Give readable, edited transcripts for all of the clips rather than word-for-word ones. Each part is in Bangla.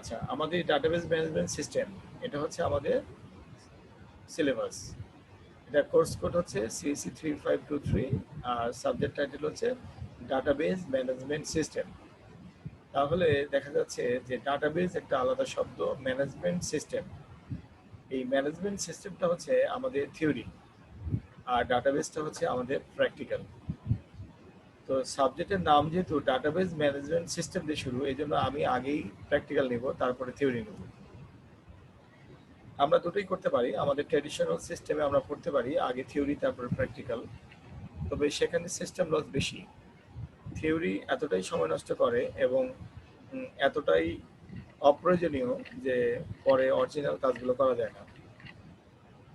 আচ্ছা, আমাদের ডাটাবেস ম্যানেজমেন্ট সিস্টেম এটা হচ্ছে আমাদের সিলেবাস। এটা কোর্স কোড হচ্ছে সিএসি 3523 আর সাবজেক্ট টাইটেল হচ্ছে ডাটাবেস ম্যানেজমেন্ট সিস্টেম। তাহলে দেখা যাচ্ছে যে ডাটাবেস একটা আলাদা শব্দ, ম্যানেজমেন্ট সিস্টেম, এই ম্যানেজমেন্ট সিস্টেমটা হচ্ছে আমাদের থিওরি আর ডাটাবেসটা হচ্ছে আমাদের প্র্যাকটিক্যাল। তো সাবজেক্টের নাম যেহেতু ডাটাবেস ম্যানেজমেন্ট সিস্টেম দিয়ে শুরু, এই জন্য আমি আগেই প্র্যাকটিক্যাল নেব, তারপরে থিওরি নেব। আমরা দুটোই করতে পারি, আমাদের ট্র্যাডিশনাল সিস্টেমে আমরা পড়তে পারি আগে থিওরি তারপরে প্র্যাকটিক্যাল, তবে সেখানে সিস্টেম লস বেশি। থিওরি এতটাই সময় নষ্ট করে এবং এতটাই অপ্রয়োজনীয় যে পরে অরিজিনাল কাজগুলো করা যায় না।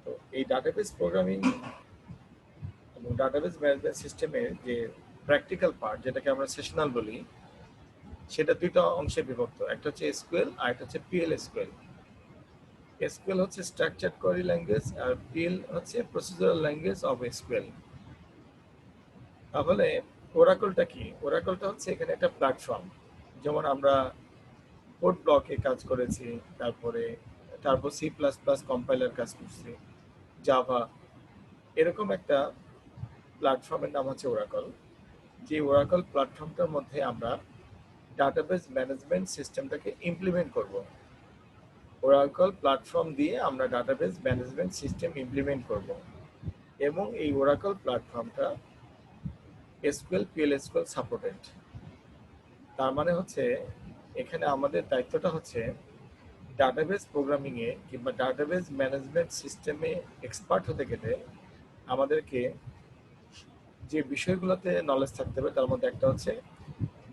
তো এই ডাটাবেস প্রোগ্রামিং এবং ডাটাবেস ম্যানেজমেন্ট সিস্টেমের যে প্র্যাকটিক্যাল পার্ট, যেটাকে আমরা সেশনাল বলি, সেটা দুইটা অংশে বিভক্ত। একটা হচ্ছে এসকিউএল আর একটা হচ্ছে পিএল এসকিউএল। এসকিউএল হচ্ছে স্ট্রাকচার্ড কোয়েরি ল্যাঙ্গুয়েজ আর পিএল হচ্ছে প্রসিজারাল ল্যাঙ্গুয়েজ অফ এসকিউএল। তাহলে ওরাকলটা কি? ওরাকলটা হচ্ছে এখানে একটা প্ল্যাটফর্ম। যেমন আমরা কোড ব্লকে কাজ করেছি, তারপর সি প্লাস প্লাস কম্পাইলার কাজ করছি, জাভা, এরকম একটা প্ল্যাটফর্মের নাম হচ্ছে ওরাকল। যে ওরাকল প্ল্যাটফর্মটার মধ্যে আমরা ডাটাবেস ম্যানেজমেন্ট সিস্টেমটাকে ইমপ্লিমেন্ট করব। ওরাকল প্ল্যাটফর্ম দিয়ে আমরা ডাটাবেস ম্যানেজমেন্ট সিস্টেম ইমপ্লিমেন্ট করব এবং এই ওরাকল প্ল্যাটফর্মটা এসকিউএল পিএল এসকিউএল সাপোর্টেড। তার মানে হচ্ছে এখানে আমাদের দায়িত্বটা হচ্ছে ডাটাবেস প্রোগ্রামিংয়ে কিংবা ডাটাবেস ম্যানেজমেন্ট সিস্টেমে এক্সপার্ট হতে গেলে আমাদেরকে যে বিষয়গুলোতে নলেজ থাকতে হবে তার মধ্যে একটা হচ্ছে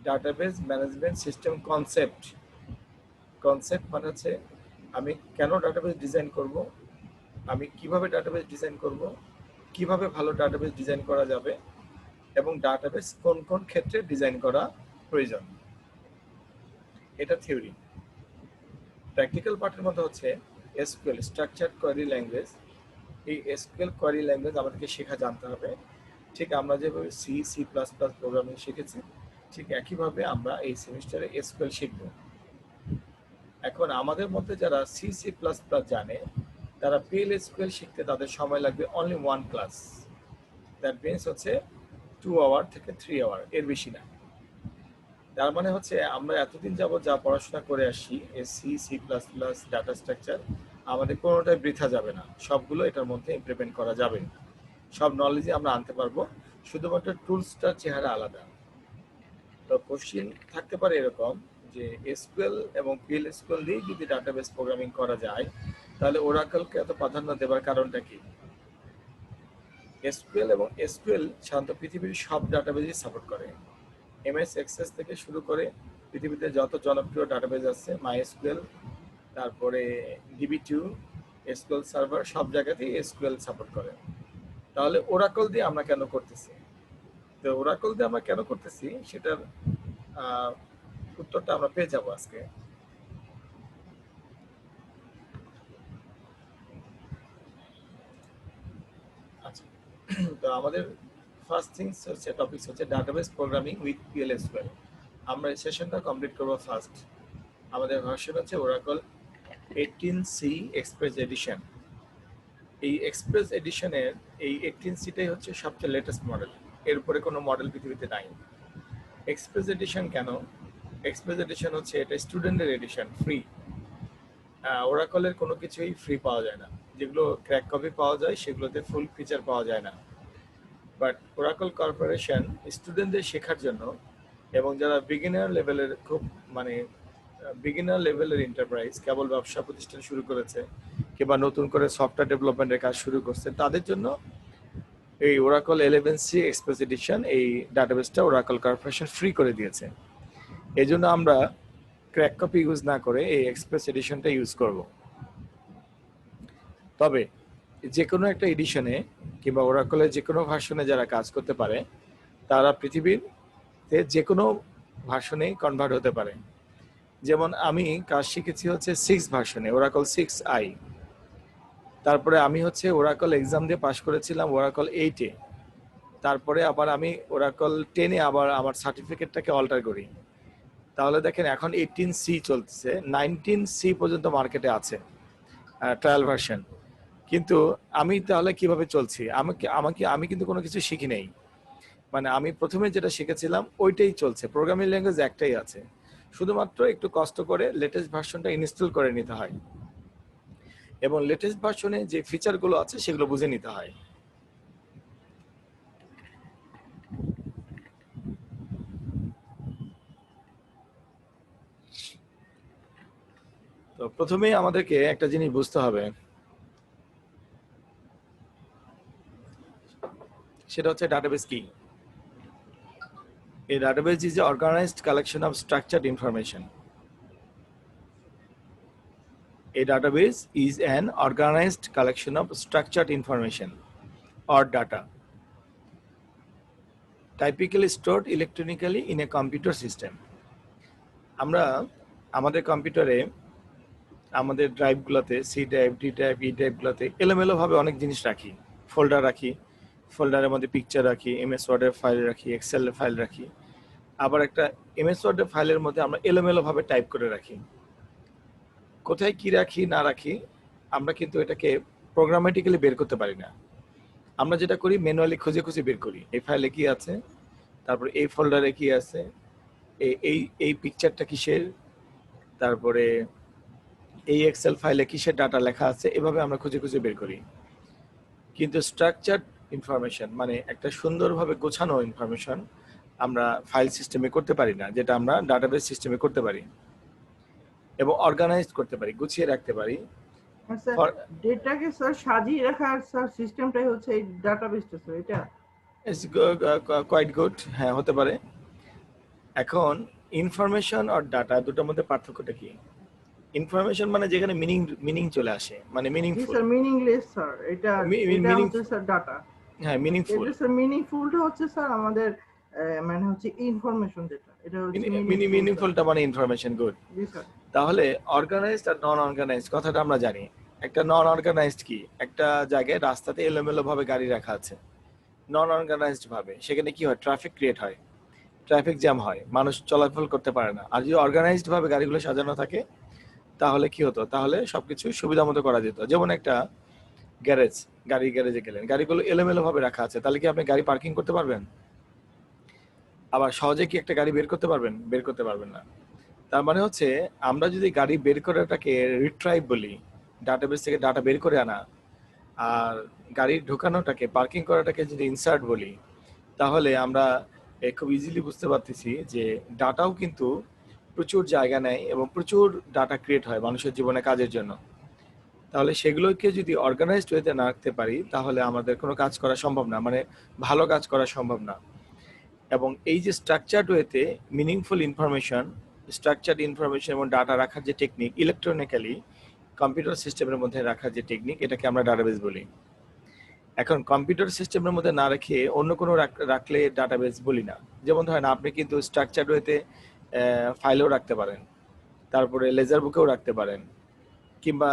database management system concept. Concept মানে হচ্ছে আমি কেন ডাটাবেস ডিজাইন করব, আমি কিভাবে ডাটাবেস ডিজাইন করব, কিভাবে ভালো ডাটাবেস ডিজাইন করা যাবে এবং ডাটাবেস কোন কোন ক্ষেত্রে ডিজাইন করা প্রয়োজন। এটা থিওরি। প্র্যাকটিক্যাল পার্টের মধ্যে হচ্ছে এসকিউএল স্ট্রাকচার্ড কোয়েরি ল্যাঙ্গুয়েজ। এই এসকিউএল কোয়েরি ল্যাঙ্গুয়েজ আমাদেরকে শেখা জানতে হবে। ঠিক আমরা যেভাবে সি প্লাস প্লাস প্রোগ্রামিং শিখেছি, ঠিক একইভাবে আমরা এই সেমিস্টারে এসকিউএল শিখব। এখন আমাদের মধ্যে যারা সি প্লাস প্লাস জানে তারা পিএল এসকিউএল শিখতে তাদের সময় লাগবে অনলি 1 ক্লাস। দ্যাট মিনস হচ্ছে 2 আওয়ার থেকে 3 আওয়ার, এর বেশি না। তার মানে হচ্ছে আমরা এতদিন যাবত যা পড়াশোনা করে আসি C plus plus data structure, আমাদের কোনোটাই বৃথা যাবে না, সবগুলো এটার মধ্যে ইমপ্লিমেন্ট করা যাবে। সব নলেজই আমরা আনতে পারবো, শুধুমাত্র টুলসটার চেহারা আলাদা। তো কোশ্চিন থাকতে পারে এরকম যে এসকিউএল এবং পিএল এসকিউএল দিয়ে যদি ডাটাবেস প্রোগ্রামিং করা যায় তাহলে ওরাকলকে এত প্রাধান্য দেওয়ার কারণটা কি? এসকিউএল এবং এসকিউএল সাধারণত পৃথিবীর সব ডাটাবেসই সাপোর্ট করে। এমএস এক্সেস থেকে শুরু করে পৃথিবীতে যত জনপ্রিয় ডাটাবেস আছে, মাইএসকিউএল, তারপরে DB2, এসকিউএল সার্ভার, সব জায়গাতেই এসকিউএল সাপোর্ট করে। তাহলে ওরাকল দিয়ে আমরা কেন করতেছি? তো ওরাকল দিয়ে আমরা কেন করতেছি সেটার উত্তরটা আমরা পেয়ে যাব আজকে। আচ্ছা, তো আমাদের ফার্স্ট থিংস হচ্ছে টপিকস হচ্ছে database programming with PL SQL. আমরা এই সেশনটা কমপ্লিট করব ফার্স্ট। আমাদের ভার্সন হচ্ছে ওরাকল 18C এক্সপ্রেস এডিশন। এই এক্সপ্রেস এডিশনের এই 18Cটাই হচ্ছে সবচেয়ে লেটেস্ট মডেল, এর উপরে কোনো মডেল পৃথিবীতে নাই। এক্সপ্রেস এডিশন কেন? এক্সপ্রেস এডিশন হচ্ছে এটা স্টুডেন্টের এডিশন, ফ্রি। ওরাকলের কোনো কিছুই ফ্রি পাওয়া যায় না, যেগুলো ক্র্যাক কপি পাওয়া যায় সেগুলোতে ফুল ফিচার পাওয়া যায় না। বাট ওরাকল কর্পোরেশন স্টুডেন্টদের শেখার জন্য এবং যারা বিগিনার লেভেলের বিগিনার লেভেলের এন্টারপ্রাইজ, কেবল ব্যবসা প্রতিষ্ঠান শুরু করেছে কিংবা নতুন করে সফটওয়্যার ডেভেলপমেন্টের কাজ শুরু করছে, তাদের জন্য এই ওরাকল 11C এক্সপ্রেস এডিশন, এই ডাটাবেসটা ওরাকল কর্পোরেশন ফ্রি করে দিয়েছে। এই জন্য আমরা ক্র্যাক কপি ইউজ না করে এই এক্সপ্রেস এডিশনটা ইউজ করব। তবে যে কোনো একটা এডিশনে কিংবা ওরাকলের যে কোনো ভার্সনে যারা কাজ করতে পারে তারা পৃথিবীতে যে কোনো ভার্সনেই কনভার্ট হতে পারে। যেমন আমি কাজ শিখেছি হচ্ছে 6 ভার্সনে, ওরাকল 6i। তারপরে আমি হচ্ছে ওরাকল এক্সাম দিয়ে পাশ করেছিলাম ওরাকল 8-এ। তারপরে আবার আমি ওরাকল 10-এ আবার আমার সার্টিফিকেটটাকে অল্টার করি। তাহলে দেখেন এখন 18C চলছে, 19C পর্যন্ত মার্কেটে আছে ট্রায়াল ভার্সন। কিন্তু আমি তাহলে কিভাবে চলছি? আমি কিন্তু কোনো কিছু শিখি নাই। মানে আমি প্রথমে যেটা শিখেছিলাম ওইটাই চলছে, প্রোগ্রামিং ল্যাঙ্গুয়েজ একটাই আছে, শুধুমাত্র একটু কষ্ট করে লেটেস্ট ভার্সনটা ইনস্টল করে নিতে হয় এবং লেটেস্ট ভার্সনে যে ফিচারগুলো আছে সেগুলো বুঝে নিতে হয়। তো প্রথমেই আমাদেরকে একটা জিনিস বুঝতে হবে, সেটা হচ্ছে ডাটাবেস কি। A database is an organized collection of structured information. A database is an organized collection of structured information or data, typically stored electronically in a computer system. আমরা আমাদের কম্পিউটারে আমাদের ড্রাইভগুলোতে সি ড্রাইভ, ডি ড্রাইভ, ই ড্রাইভগুলোতে এলোমেলোভাবে অনেক জিনিস রাখি, ফোল্ডার রাখি, ফোল্ডারের মধ্যে পিকচার রাখি, এমএস ওয়ার্ডের ফাইল রাখি, এক্সেলের ফাইল রাখি, আবার একটা এমএস ওয়ার্ডের ফাইলের মধ্যে আমরা এলোমেলোভাবে টাইপ করে রাখি। কোথায় কি রাখি না রাখি আমরা কিন্তু এটাকে প্রোগ্রামেটিক্যালি বের করতে পারি না। আমরা যেটা করি ম্যানুয়ালি খুঁজে খুঁজে বের করি, এই ফাইলে কি আছে, তারপরে এই ফোল্ডারে কি আছে, এই এই পিকচারটা কিসের, তারপরে এই এক্সেল ফাইলে কিসের ডাটা লেখা আছে, এভাবে আমরা খুঁজে খুঁজে বের করি। কিন্তু স্ট্রাকচার্ড ইনফরমেশন মানে একটা সুন্দরভাবে গোছানো ইনফরমেশন আমরা ফাইল সিস্টেমে করতে পারি না, যেটা আমরা ডাটাবেস সিস্টেমে করতে পারি এবং অর্গানাইজ করতে পারি, গুছিয়ে রাখতে পারি। স্যার ডেটাকে স্যার সাজিয়ে রাখার স্যার সিস্টেমটাই হচ্ছে এই ডাটাবেসটা স্যার, এটা কোয়াইট গুড, হ্যাঁ হতে পারে। এখন ইনফরমেশন আর ডাটা দুটোর মধ্যে পার্থক্যটা কি? ইনফরমেশন মানে যেখানে মিনিং চলে আসে, মানে মিনিংফুল। স্যার মিনিংলেস স্যার, এটা হচ্ছে স্যার ডাটা। হ্যাঁ মিনিংফুল। এটা স্যার মিনিংফুলটা হচ্ছে স্যার আমাদের মানে হচ্ছে ইনফরমেশন, যেটা এটা হচ্ছে মিনিংফুলটা মানে ইনফরমেশন, গুড। জি স্যার। তাহলে অর্গানাইজড আর নন অর্গানাইজড কথাটা আমরা জানি। একটা নন অর্গানাইজড কি, একটা জায়গায় রাস্তাতে এলোমেলো ভাবে গাড়ি রাখা আছে, নন অর্গানাইজড ভাবে, সেখানে কি হয়, ট্রাফিক ক্রিয়েট হয়, ট্রাফিক জ্যাম হয়, মানুষ চলাচল করতে পারে না। আর যদি অর্গানাইজড ভাবে গাড়িগুলো সাজানো থাকে তাহলে কি হতো, তাহলে সবকিছু সুবিধা মতো করা যেত। যেমন একটা গ্যারেজ, গ্যারেজে গেলেন, গাড়িগুলো এলোমেলো ভাবে রাখা আছে, তাহলে কি আপনি গাড়ি পার্কিং করতে পারবেন? আবার সহজে কি একটা গাড়ি বের করতে পারবেন? বের করতে পারবেন না। তার মানে হচ্ছে আমরা যদি গাড়ি বের করাটাকে রিট্রাইভ বলি, ডাটাবেস থেকে ডাটা বের করে আনা, আর গাড়ি ঢোকানোটাকে, পার্কিং করাটাকে যদি ইনসার্ট বলি, তাহলে আমরা খুব ইজিলি বুঝতে পারতেছি যে ডাটাও কিন্তু প্রচুর জায়গা নেয় এবং প্রচুর ডাটা ক্রিয়েট হয় মানুষের জীবনে কাজের জন্য। তাহলে সেগুলোকে যদি অর্গানাইজড ওয়েতে না রাখতে পারি তাহলে আমাদের কোনো কাজ করা সম্ভব না, মানে ভালো কাজ করা সম্ভব না। এবং এই যে স্ট্রাকচার্ড ওয়েতে মিনিংফুল ইনফরমেশন, স্ট্রাকচার্ড ইনফরমেশন এবং ডাটা রাখার যে টেকনিক, ইলেকট্রনিক্যালি কম্পিউটার সিস্টেমের মধ্যে রাখার যে টেকনিক, এটাকে আমরা ডাটাবেস বলি। এখন কম্পিউটার সিস্টেমের মধ্যে না রেখে অন্য কোনো রাখলে ডাটাবেস বলি না। যেমন ধরেন আপনি কিন্তু স্ট্রাকচার্ড ওয়েতে ফাইলও রাখতে পারেন, তারপরে লেজার বুকেও রাখতে পারেন, কিংবা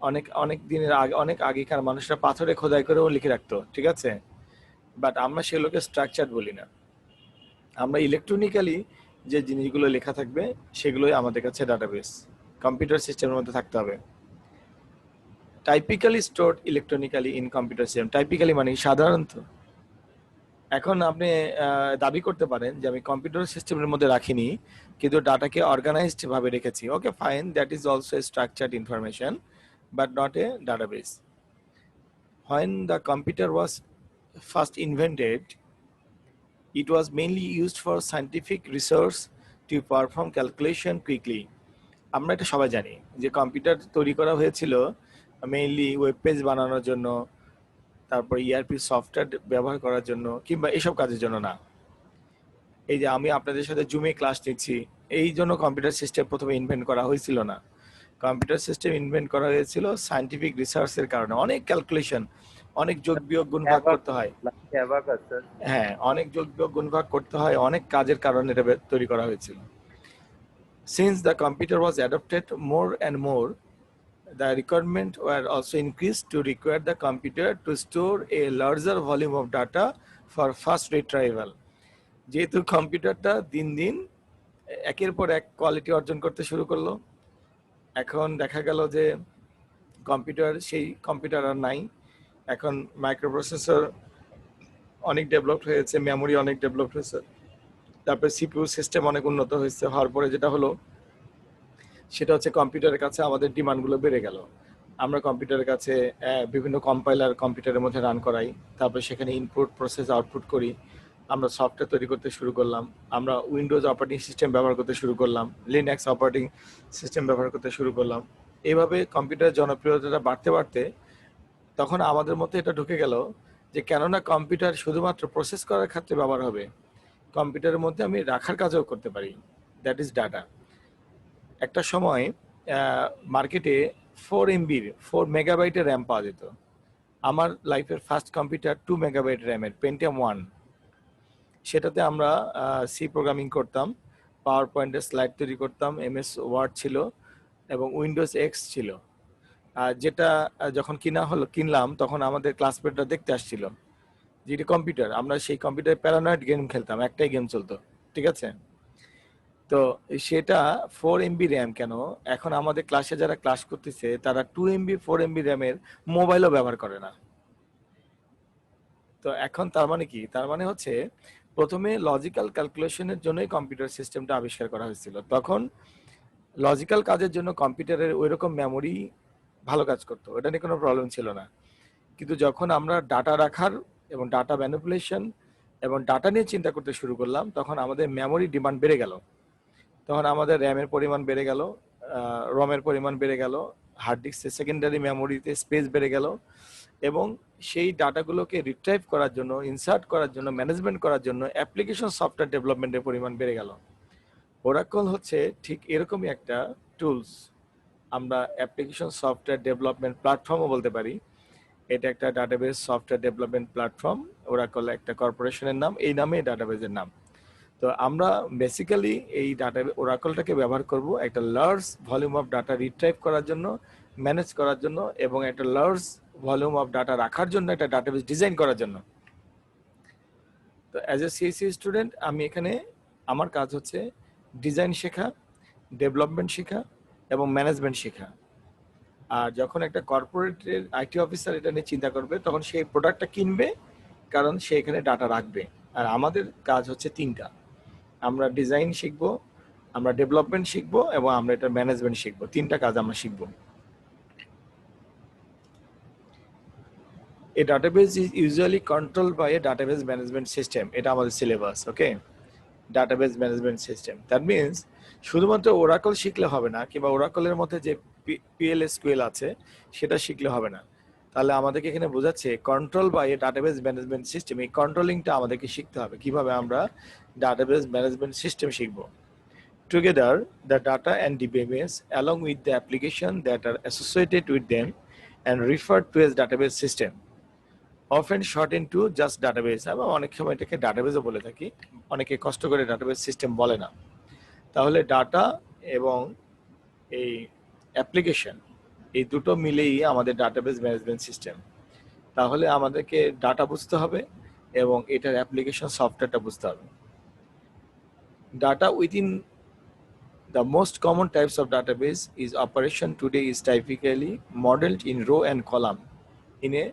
অনেক অনেক দিনের আগে, অনেক আগেকার মানুষরা পাথরে খোদাই করেও লিখে রাখতো, ঠিক আছে, বাট আমরা সেগুলোকে স্ট্রাকচার্ড বলি না। আমরা ইলেকট্রনিক্যালি যে জিনিসগুলো লেখা থাকবে সেগুলোই আমাদের কাছে ডাটাবেস, কম্পিউটার সিস্টেমের মধ্যে থাকতে হবে। Typically stored electronically in computer system, typically মানে সাধারণত। এখন আপনি দাবি করতে পারেন যে আমি কম্পিউটার সিস্টেমের মধ্যে রাখিনি কিন্তু ডাটাকে অর্গানাইজড ভাবে রেখেছি। Okay fine, that is also a structured information but not a database. When the computer was first invented, it was mainly used for scientific research to perform calculation quickly. আমরা এটা সবাই জানি যে কম্পিউটার তৈরি করা হয়েছিল মেইনলি ওয়েব পেজ বানানোর জন্য, তারপর ইআরপি সফটওয়্যার ব্যবহার করার জন্য, কিংবা এইসব কাজের জন্য না। এই যে আমি আপনাদের সাথে জুমে ক্লাস নিচ্ছি, এই জন্য কম্পিউটার সিস্টেম প্রথমে ইনভেন্ট করা হয়েছিল না। কম্পিউটার সিস্টেম ইনভেন্ট করা হয়েছিল সায়েন্টিফিক রিসার্চের কারণে। অনেক ক্যালকুলেশন, অনেক যোগ বিয়োগ গুণ ভাগ করতে হয়, হ্যাঁ অনেক যোগ বিয়োগ গুণ ভাগ করতে হয়, অনেক কাজের কারণে এটা তৈরি করা হয়েছিল। Since the computer was adopted more and more, the requirement were also increased to require the computer to store a larger volume of data for fast retrieval. যেহেতু কম্পিউটারটা দিন দিন একের পর এক কোয়ালিটি অর্জন করতে শুরু করলো। এখন দেখা গেল যে সেই কম্পিউটার আর নাই। এখন মাইক্রোপ্রসেসর অনেক ডেভেলপ হয়েছে, মেমোরি অনেক ডেভেলপ হয়েছে, তারপরে সিপিইউ সিস্টেম অনেক উন্নত হয়েছে। হওয়ার পরে যেটা হলো সেটা হচ্ছে কম্পিউটারের কাছে আমাদের ডিমান্ডগুলো বেড়ে গেল। আমরা কম্পিউটারের কাছে বিভিন্ন কম্পাইলার কম্পিউটারের মধ্যে রান করাই, তারপরে সেখানে ইনপুট প্রসেস আউটপুট করি। আমরা সফটওয়্যার তৈরি করতে শুরু করলাম, আমরা উইন্ডোজ অপারেটিং সিস্টেম ব্যবহার করতে শুরু করলাম, লিনাক্স অপারেটিং সিস্টেম ব্যবহার করতে শুরু করলাম। এইভাবে কম্পিউটারের জনপ্রিয়তাটা বাড়তে বাড়তে তখন আমাদের মধ্যে এটা ঢুকে গেল যে কেননা কম্পিউটার শুধুমাত্র প্রসেস করার ক্ষেত্রে ব্যবহার হবে, কম্পিউটারের মধ্যে আমি রাখার কাজও করতে পারি, দ্যাট ইজ ডাটা। একটা সময় মার্কেটে 4 মেগাবাইটের র্যাম পাওয়া যেত। আমার লাইফের ফার্স্ট কম্পিউটার 2 মেগাবাইট র্যামের পেন্টিয়াম 1, সেটাতে আমরা সি প্রোগ্রামিং করতাম, পাওয়ার পয়েন্টের স্লাইড তৈরি করতাম, এমএস ওয়ার্ড ছিল এবং উইন্ডোজ এক্স ছিল। যেটা যখন কিনলাম তখন আমাদের ক্লাসমেটরা দেখতে আসছিল যে এটা কম্পিউটার। আমরা সেই কম্পিউটারে প্যারানয়েড গেম খেলতাম, একটাই গেম চলতো, ঠিক আছে? তো সেটা 4 MB র্যাম কেন, এখন আমাদের ক্লাসে যারা ক্লাস করতেছে তারা 2 MB 4 MB র্যামের মোবাইলও ব্যবহার করে না। তো এখন তার মানে কি, তার মানে হচ্ছে প্রথমে লজিক্যাল ক্যালকুলেশনের জন্যই কম্পিউটার সিস্টেমটা আবিষ্কার করা হয়েছিল। তখন লজিক্যাল কাজের জন্য কম্পিউটারের ওই রকম মেমোরি ভালো কাজ করতো, এটা নিয়ে কোনো প্রবলেম ছিল না। কিন্তু যখন আমরা ডাটা রাখার এবং ডাটা ম্যানিপুলেশন এবং ডাটা নিয়ে চিন্তা করতে শুরু করলাম, তখন আমাদের মেমোরি ডিমান্ড বেড়ে গেল। তখন আমাদের র্যামের পরিমাণ বেড়ে গেল, রমের পরিমাণ বেড়ে গেল, হার্ড ডিস্কের সেকেন্ডারি মেমোরিতে স্পেস বেড়ে গেল, এবং সেই ডাটাগুলোকে রিট্রাইভ করার জন্য, ইনসার্ট করার জন্য, ম্যানেজমেন্ট করার জন্য অ্যাপ্লিকেশন সফটওয়্যার ডেভেলপমেন্টের পরিমাণ বেড়ে গেল। ওরাকল হচ্ছে ঠিক এরকমই একটা টুলস, আমরা অ্যাপ্লিকেশন সফটওয়্যার ডেভেলপমেন্ট প্ল্যাটফর্মও বলতে পারি। এটা একটা database software development platform, Oracle একটা কর্পোরেশনের নাম, এই নামে ডাটাবেসের নাম। তো আমরা বেসিক্যালি এই ডাটা ওরাকলটাকে ব্যবহার করব একটা large volume of data retrieve করার জন্য, ম্যানেজ করার জন্য, এবং একটা লার্জ ভলিউম অফ ডাটা রাখার জন্য, একটা ডাটাবেস ডিজাইন করার জন্য। তো অ্যাজ এ সিএসসি স্টুডেন্ট আমি এখানে আমার কাজ হচ্ছে ডিজাইন শেখা, ডেভেলপমেন্ট শেখা এবং ম্যানেজমেন্ট শেখা। আর যখন একটা কর্পোরেটের আইটি অফিসার এটা নিয়ে চিন্তা করবে, তখন সেই প্রোডাক্টটা কিনবে, কারণ সে এখানে ডাটা রাখবে। আর আমাদের কাজ হচ্ছে তিনটা, আমরা ডিজাইন শিখবো, আমরা ডেভেলপমেন্ট শিখবো এবং আমরা এটা ম্যানেজমেন্ট শিখবো। তিনটা কাজ আমরা শিখবো। A database is usually controlled by a database management system. এটা আমাদের syllabus, okay? Database management system, that means শুধুমাত্র ওরাকল শিখলে হবে না, কিংবা ওরাকলের মধ্যে যে PL/SQL আছে সেটা শিখলে হবে না। তাহলে আমাদেরকে এখানে বোঝাচ্ছে control by a database management system. এই কন্ট্রোলিংটা আমাদেরকে শিখতে হবে, কিভাবে আমরা ডাটাবেস ম্যানেজমেন্ট সিস্টেম শিখবো। Together, the data and DBMS, along with the application that are associated with them and referred to as database system, often shortened to just database। আমরা অনেক সময় এটাকে ডাটাবেসও বলে থাকি, অনেকে কষ্ট করে ডাটাবেস সিস্টেম বলে না। তাহলে ডাটা এবং এই অ্যাপ্লিকেশন, এই দুটো মিলেই আমাদের ডাটাবেস ম্যানেজমেন্ট সিস্টেম। তাহলে আমাদেরকে ডাটা বুঝতে হবে এবং এটার অ্যাপ্লিকেশন সফটওয়্যারটা বুঝতে হবে। Data within the most common types of database is operation today is typically modeled in row and column in a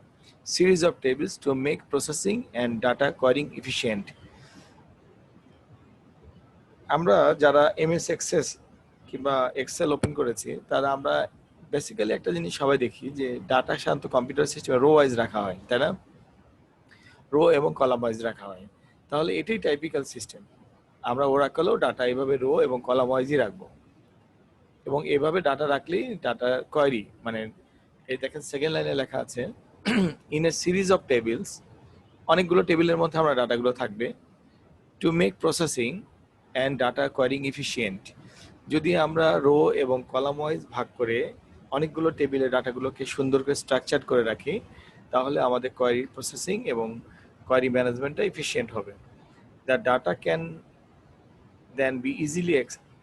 series of tables to make processing and data querying efficient. আমরা যারা এমএস এক্সেস কিংবা এক্সেল ওপেন করেছি, তারা আমরা বেসিক্যালি একটা জিনিস সবাই দেখি যে ডাটা সাধারণত কম্পিউটার সিস্টেমে রো ওয়াইজ রাখা হয়, তাই না? রো এবং কলাম ওয়াইজ রাখা হয়। তাহলে এটাই টাইপিক্যাল সিস্টেম। আমরা ওরাকলেও ডাটা এইভাবে রো এবং কলাম ওয়াইজই রাখবো, এবং এভাবে ডাটা রাখলেই ডাটা কোয়েরি, মানে এই দেখেন সেকেন্ড লাইনে লেখা আছে in a series of tables, অনেকগুলো টেবিলের মধ্যে আমরা ডাটাগুলো থাকবে, to make processing and data querying efficient. যদি আমরা রো এবং কলাম ওয়াইজ ভাগ করে অনেকগুলো টেবিলের ডাটাগুলোকে সুন্দর করে স্ট্রাকচার করে রাখি, তাহলে আমাদের কোয়ারি প্রসেসিং এবং কোয়ারি ম্যানেজমেন্টটা এফিশিয়েন্ট হবে। The data can then be easily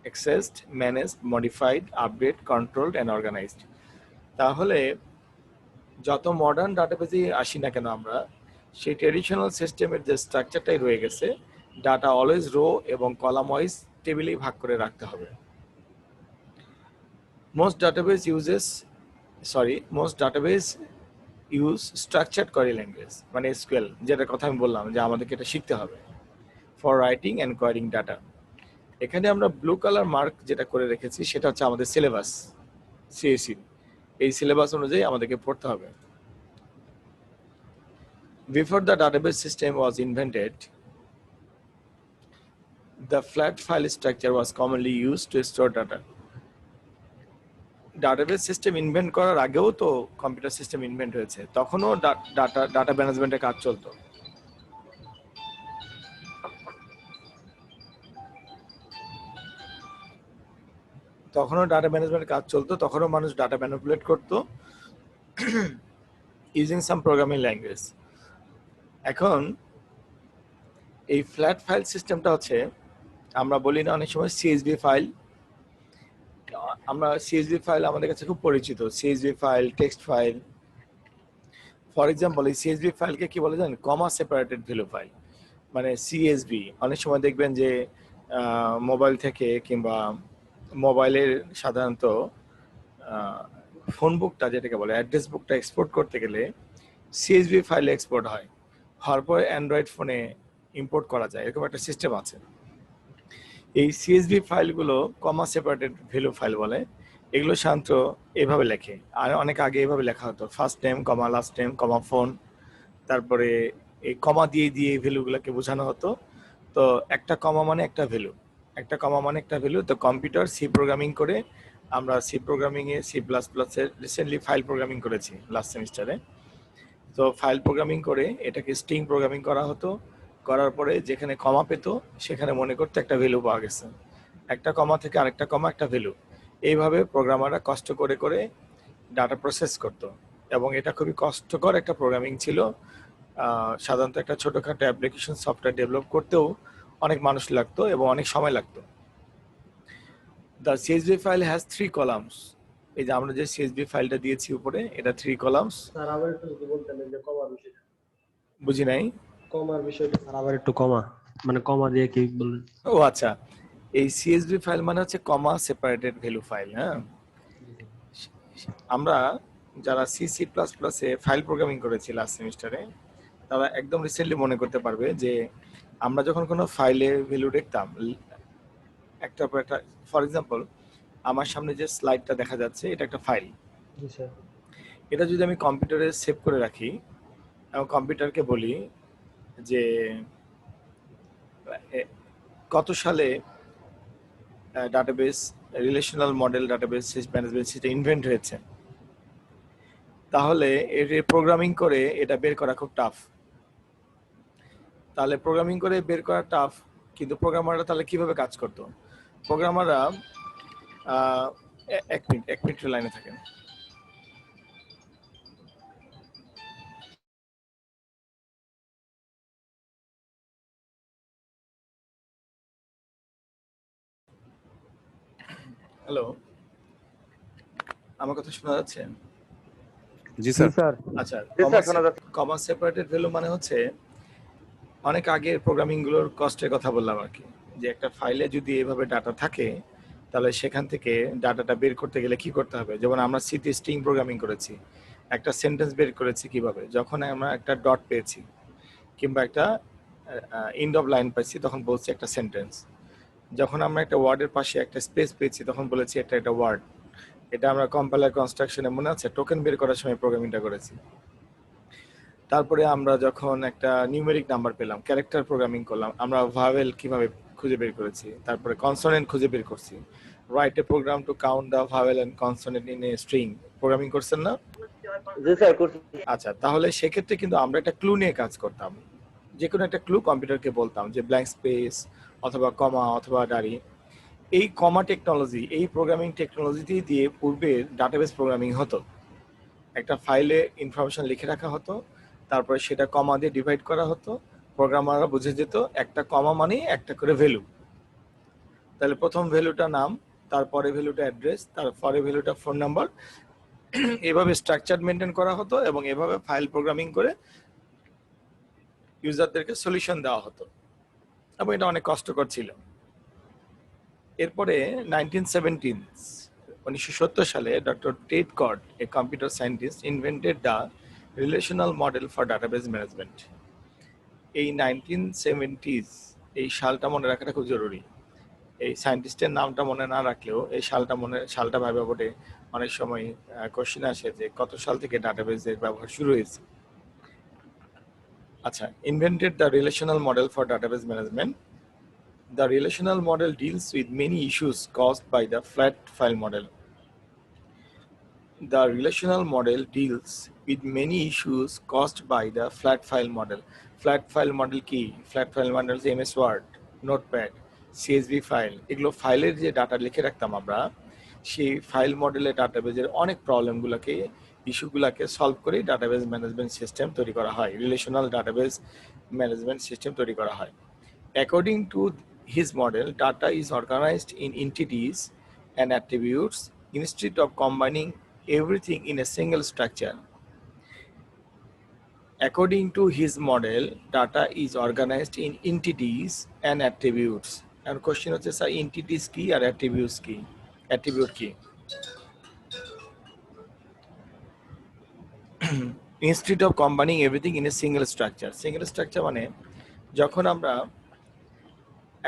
accessed, managed, modified, update, controlled and organized. তাহলে যত মডার্ন ডাটাবেজে আসি না কেন আমরা, সেই ট্রেডিশনাল সিস্টেমের যে স্ট্রাকচারটাই রয়ে গেছে, ডাটা অলওয়েজ রো এবং কলাম ওয়াইজ টেবিলেই ভাগ করে রাখতে হবে। Most database use structured query language, মানে SQL, যেটা কথা আমি বললাম যে আমাদেরকে এটা শিখতে হবে for writing and querying data। এখানে আমরা ব্লু কালার মার্ক যেটা করে রেখেছি সেটা হচ্ছে আমাদের সিলেবাস, সিএসসি। এই সিলেবাস অনুযায়ী আমাদেরকে পড়তে হবে। Before the database system was invented, the flat file structure was commonly used to store data. Database system invent করার আগেও তো কম্পিউটার সিস্টেম ইনভেন্ট হয়েছে, তখনও ডাটা ম্যানেজমেন্টের কাজ চলতো। তখনও মানুষ ডাটা ম্যানিপুলেট করতো ইউজিং সাম প্রোগ্রামিং ল্যাঙ্গুয়েজ। এখন এই ফ্ল্যাট ফাইল সিস্টেমটা হচ্ছে, আমরা বলি না অনেক সময় সিএসভি ফাইল, সিএসভি ফাইল আমাদের কাছে খুব পরিচিত, CSV file, text file. For example, এই সিএসভি ফাইলকে কি বলে জানেন? কমা সেপারেটেড ভ্যালু ফাইল, মানে সিএসভি। অনেক সময় দেখবেন যে মোবাইল থেকে কিংবা মোবাইলের সাধারণত ফোন বুকটা, যেটাকে বলে অ্যাড্রেস বুকটা, এক্সপোর্ট করতে গেলে সিএসভি ফাইল এক্সপোর্ট হয়, হওয়ার পরে অ্যান্ড্রয়েড ফোনে ইম্পোর্ট করা যায়, এরকম একটা সিস্টেম আছে। এই সিএসভি ফাইলগুলো কমা সেপারেটেড ভ্যালু ফাইল বলে। এগুলো সাধারণত এভাবে লেখে, আর অনেক আগে এভাবে লেখা হতো, ফার্স্ট নেম কমা লাস্ট নেম কমা ফোন, তারপরে এই কমা দিয়ে দিয়ে ভ্যালুগুলোকে বোঝানো হতো। তো একটা কমা মানে একটা ভ্যালু, একটা কমা মানে একটা ভ্যালু। তো কম্পিউটার সি প্রোগ্রামিং করে, আমরা সি প্রোগ্রামিংয়ে সি প্লাস প্লাসের রিসেন্টলি ফাইল প্রোগ্রামিং করেছি লাস্ট সেমিস্টারে। তো ফাইল প্রোগ্রামিং করে এটাকে স্ট্রিং প্রোগ্রামিং করা হতো, করার পরে যেখানে কমা পেত সেখানে মনে করতে একটা ভ্যালু পাওয়া গেছে, একটা কমা থেকে আরেকটা কমা একটা ভ্যালু। এইভাবে প্রোগ্রামাররা কষ্ট করে করে ডাটা প্রসেস করতো, এবং এটা খুবই কষ্টকর একটা প্রোগ্রামিং ছিল। সাধারণত একটা ছোটখাটো অ্যাপ্লিকেশন সফটওয়্যার ডেভেলপ করতেও অনেক মানুষ লাগতো এবং অনেক সময় লাগতো। The CSV file has 3 columns. এই যে আমরা যে সিএসভি ফাইলটা দিয়েছি উপরে, এটা 3 কলামস। স্যার আবার একটু যদি বলতেন এই যে কমার বিষয়টা। বুঝি নাই। কমার বিষয়টা স্যার আবার একটু কমা, মানে কমা দিয়ে কি বললেন? ও আচ্ছা, এই সিএসভি ফাইল মানে হচ্ছে কমা সেপারেটেড ভ্যালু ফাইল। হ্যাঁ, আমরা যারা সি সি প্লাস প্লাসে ফাইল প্রোগ্রামিং করেছি লাস্ট সেমিস্টারে, তারা একদম রিসেন্টলি মনে করতে পারবে যে আমরা যখন কোনো ফাইলে ভ্যালু দেখতাম একটা পর একটা, ফর এক্সাম্পল আমার সামনে যে স্লাইডটা দেখা যাচ্ছে এটা একটা ফাইল। জি স্যার। এটা যদি আমি কম্পিউটারে সেভ করে রাখি এবং কম্পিউটারকে বলি যে কত সালে database, relational model database management system invent হয়েছে, তাহলে এর প্রোগ্রামিং করে এটা বের করা খুব টাফ। তাহলে প্রোগ্রামিং করে বের করা টাফ, কিন্তু প্রোগ্রামাররা তাহলে কিভাবে কাজ করতো? প্রোগ্রামাররা এক মিনিট লাইনে থাকেন। হ্যালো, আমার কথা শোনা যাচ্ছে? জি স্যার। আচ্ছা, কমা সেপারেটেড ভ্যালু মানে হচ্ছে অনেক আগের প্রোগ্রামিং গুলোর কষ্টের কথা বললাম আর কি, যে একটা ফাইলে যদি এভাবে ডাটা থাকে তাহলে সেখান থেকে ডাটাটা বের করতে গেলে কি করতে হবে। যেমন আমরা সিতে স্ট্রিং প্রোগ্রামিং করেছি, একটা সেন্টেন্স বের করেছি কিভাবে, যখন আমরা একটা ডট পেয়েছি কিংবা একটা এন্ড অফ লাইন পাইছি তখন বলছি একটা সেন্টেন্স। যখন আমরা একটা ওয়ার্ডের পাশে একটা স্পেস পেয়েছি তখন বলেছি এটা একটা ওয়ার্ড। এটা আমরা কম্পাইলার কনস্ট্রাকশনে মনে আছে টোকেন বের করার সময় প্রোগ্রামিংটা করেছি। তারপরে আমরা যখন একটা নিউমেরিক নাম্বার পেলাম, ক্যারেক্টার প্রোগ্রামিং করলাম, আমরা ভাওয়েল কিভাবে খুঁজে বের করেছি, তারপরে কনসোনেন্ট খুঁজে বের করছি। Write a program to count the vowel and consonant in a string programming করছেন না? জি স্যার করছি। আচ্ছা, তাহলে সেক্ষেত্রে কিন্তু আমরা একটা ক্লু নিয়ে কাজ করতাম। যে কোনো একটা ক্লু কম্পিউটারকে বলতাম যে ব্ল্যাঙ্ক স্পেস অথবা কমা অথবা ডারি। এই কমা টেকনোলজি, এই প্রোগ্রামিং টেকনোলজি দিয়ে পূর্বে ডাটাবেস প্রোগ্রামিং হতো। একটা ফাইলে ইনফরমেশন লিখে রাখা হতো, তারপরে সেটা কমা দিয়ে ডিভাইড করা হতো, প্রোগ্রামাররা বুঝে যেত একটা কমা মানে একটা করে ভ্যালু। তাহলে প্রথম ভ্যালুটা নাম, তারপরে ভ্যালুটা অ্যাড্রেস, তারপরে ভ্যালুটা ফোন নাম্বার, এভাবে স্ট্রাকচার মেনটেন করা হতো এবং এভাবে ফাইল প্রোগ্রামিং করে ইউজারদেরকে সলিউশন দেওয়া হতো, এবং এটা অনেক কষ্টকর ছিল। এরপরে 1970 সালে doctor Ted Codd, a computer scientist, invented the relational model for database management. এই 1970s, এই সালটা মনে রাখাটা খুব জরুরি। এই সায়েন্টিস্টের নামটা মনে না রাখলেও এই সালটা ভাবে বটে অনেক সময় কোশ্চেন আসে যে কত সাল থেকে ডাটাবেসের ব্যবহার শুরু হয়েছে। আচ্ছা, invented the relational model for database management. The relational model deals with many issues caused by the flat file model. The relational model deals with many issues caused by the flat file model. Flat file model কি? Flat file model is MS Word, Notepad, CSV file. এগুলো ফাইলের যে ডাটা লিখে রাখতাম আমরা, সেই ফাইল মডেলের ডাটাবেজের অনেক প্রবলেমগুলোকে, ইস্যুগুলোকে সলভ করে ডাটাবেজ ম্যানেজমেন্ট সিস্টেম তৈরি করা হয়, রিলেশনাল ডাটাবেজ ম্যানেজমেন্ট সিস্টেম তৈরি করা হয়। According to his model, data is organized in entities and attributes instead of combining everything in a single structure. According to his model, data is organized in entities and attributes. And question হচ্ছে স্যার entities কি আর attributes কি? Attribute কি? Instead of combining everything in a single structure. Single structure মানে যখন আমরা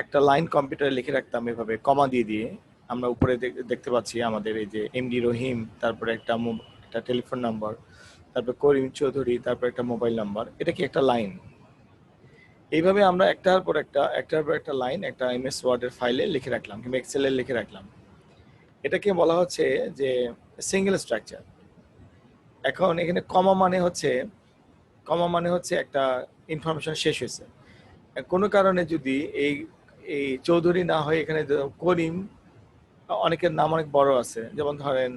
একটা লাইন কম্পিউটারে লিখে রাখতাম এভাবে কমা দিয়ে দিয়ে, আমরা উপরে দেখতে পাচ্ছি আমাদের এই যে এমডি রহিম, তারপরে একটা টেলিফোন নাম্বার, তারপর করিম চৌধুরী, তারপর একটা মোবাইল নাম্বার, এটা কি একটা লাইন? এইভাবে আমরা একটার পর একটা লাইন একটা এমএস ওয়ার্ডের ফাইলে লিখে রাখলাম কিংবা এক্সেলে লিখে রাখলাম। এটাকে বলা হচ্ছে যে সিঙ্গেল স্ট্রাকচার। এখন এখানে কমা মানে হচ্ছে একটা ইনফরমেশন শেষ হয়েছে। কোনো কারণে যদি এই চৌধুরী না হয় এখানে করিম, অনেকের নাম অনেক বড় আছে, যেমন ধরেন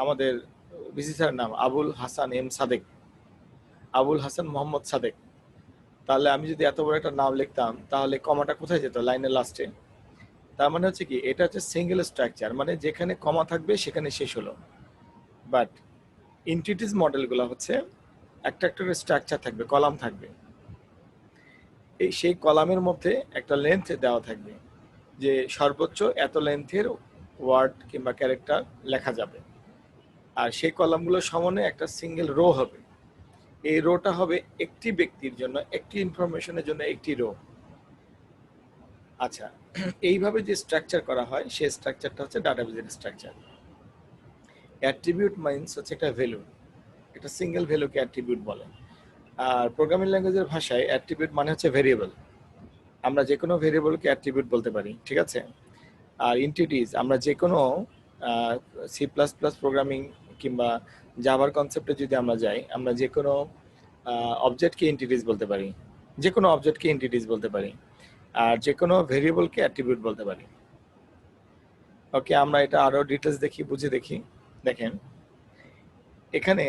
আমাদের বিসি স্যার নাম আবুল হাসান সাদেক, আবুল হাসান মোহাম্মদ সাদেক। তাহলে আমি যদি এত বড় একটা নাম লিখতাম তাহলে কমাটা কোথায় যেত? লাইনের লাস্টে। তার মানে হচ্ছে কি, এটা হচ্ছে সিঙ্গেল স্ট্রাকচার, মানে যেখানে কমা থাকবে সেখানে শেষ হলো। বাট এন্টিটিস মডেলগুলো হচ্ছে একটা স্ট্রাকচার থাকবে, কলাম থাকবে, সেই কলামের মধ্যে একটা লেন্থ দেওয়া থাকবে যে সর্বোচ্চ এত লেন্থের ওয়ার্ড কিংবা ক্যারেক্টার লেখা যাবে, আর সেই কলামগুলোর সমানে একটা সিঙ্গেল রো হবে। এই রোটা হবে একটি ব্যক্তির জন্য, একটি ইনফরমেশনের জন্য একটি রো। আচ্ছা, এইভাবে যে স্ট্রাকচার করা হয় সেই স্ট্রাকচারটা হচ্ছে ডাটাবেজের স্ট্রাকচার। অ্যাট্রিবিউট মাইন্স হচ্ছে একটা ভ্যালু, একটা সিঙ্গেল ভ্যালুকে অ্যাট্রিবিউট বলে। আর প্রোগ্রামিং ল্যাঙ্গুয়েজের ভাষায় অ্যাট্রিবিউট মানে হচ্ছে ভেরিয়েবল। আমরা যে কোনো ভেরিয়েবলকে অ্যাট্রিবিউট বলতে পারি, ঠিক আছে? আর এন্টিটিস, আমরা যে কোনো সি প্লাস প্লাস প্রোগ্রামিং কিংবা জাভার কনসেপ্টে যদি আমরা যাই, আমরা যে কোনো অবজেক্টকে এন্টিটিস বলতে পারি, যে কোনো অবজেক্টকে এন্টিটিস বলতে পারি, আর যে কোনো ভেরিয়েবলকে অ্যাট্রিবিউট বলতে পারি। ওকে, আমরা এটা আরো ডিটেলস বুঝে দেখি। দেখেন, এখানে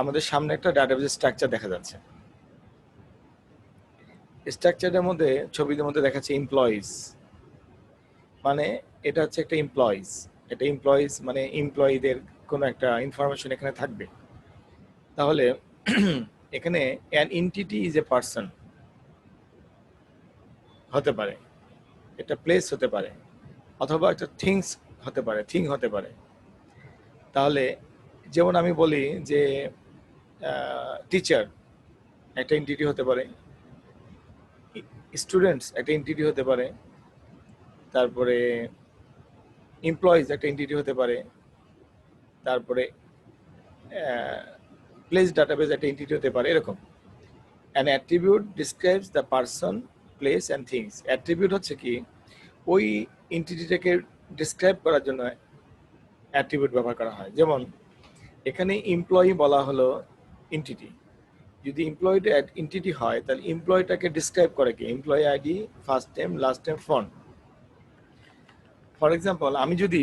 আমাদের সামনে একটা ডাটাবেজ স্ট্রাকচার দেখা যাচ্ছে। স্ট্রাকচারের মধ্যে, ছবির মধ্যে দেখাচ্ছে এমপ্লয়িজ, মানে এটা হচ্ছে একটা এমপ্লয়িজ। এটা এমপ্লয়িজ মানে এমপ্লয়ীদের কোনো একটা ইনফরমেশন এখানে থাকবে। তাহলে এখানে an entity is a person হতে পারে, এটা প্লেস হতে পারে, অথবা একটা থিংস হতে পারে, থিং হতে পারে। তাহলে যেমন আমি বলি যে টিচার একটা এন্টিটি হতে পারে, স্টুডেন্টস একটা এন্টিটি হতে পারে, তারপরে এমপ্লয়িজ একটা এন্টিটি হতে পারে, তারপরে প্লেস ডাটাবেজ একটা এন্টিটি হতে পারে, এরকম। An attribute describes the person, place and things. Attribute হচ্ছে কি, ওই এন্টিটিটাকে ডিসক্রাইব করার জন্য অ্যাট্রিবিউট ব্যবহার করা হয়। যেমন এখানে এমপ্লয়ি বলা হলো এন্টিটি। যদি এমপ্লয়িটা এন্টিটি হয় তাহলে এমপ্লয়িটাকে ডিসক্রাইব করে কি? Employee ID, first name, last name, phone. For example, আমি যদি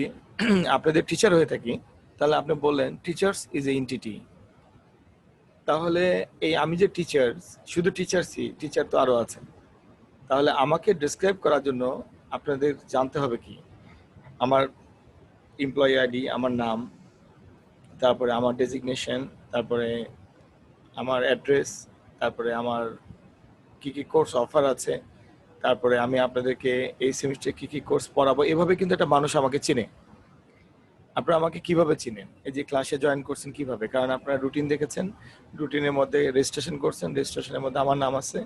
আপনাদের টিচার হয়ে থাকি তাহলে আপনি বললেন টিচার্স ইজ এ এন্টিটি। তাহলে এই আমি যে টিচার, শুধু টিচার তো আরো আছে। তাহলে আমাকে ডিসক্রাইব করার জন্য আপনাদের জানতে হবে কি? আমার এমপ্লয়ি আইডি, আমার নাম, তারপরে আমার ডেজিগনেশন, তারপরে আমার অ্যাড্রেস, তারপরে আমার কি কি কোর্স অফার আছে, তারপরে আমি আপনাদেরকে এই সেমিস্টারে কি কি কোর্স পড়াবো, এভাবে কিন্তু একটা মানুষ আমাকে চেনে। আপনারা আমাকে কিভাবে চিনেন? এই যে ক্লাসে জয়েন করছেন কিভাবে? কারণ আপনারা রুটিন দেখেছেন, রুটিনের মধ্যে রেজিস্ট্রেশন করছেন, রেজিস্ট্রেশনের মধ্যে আমার নাম আছে,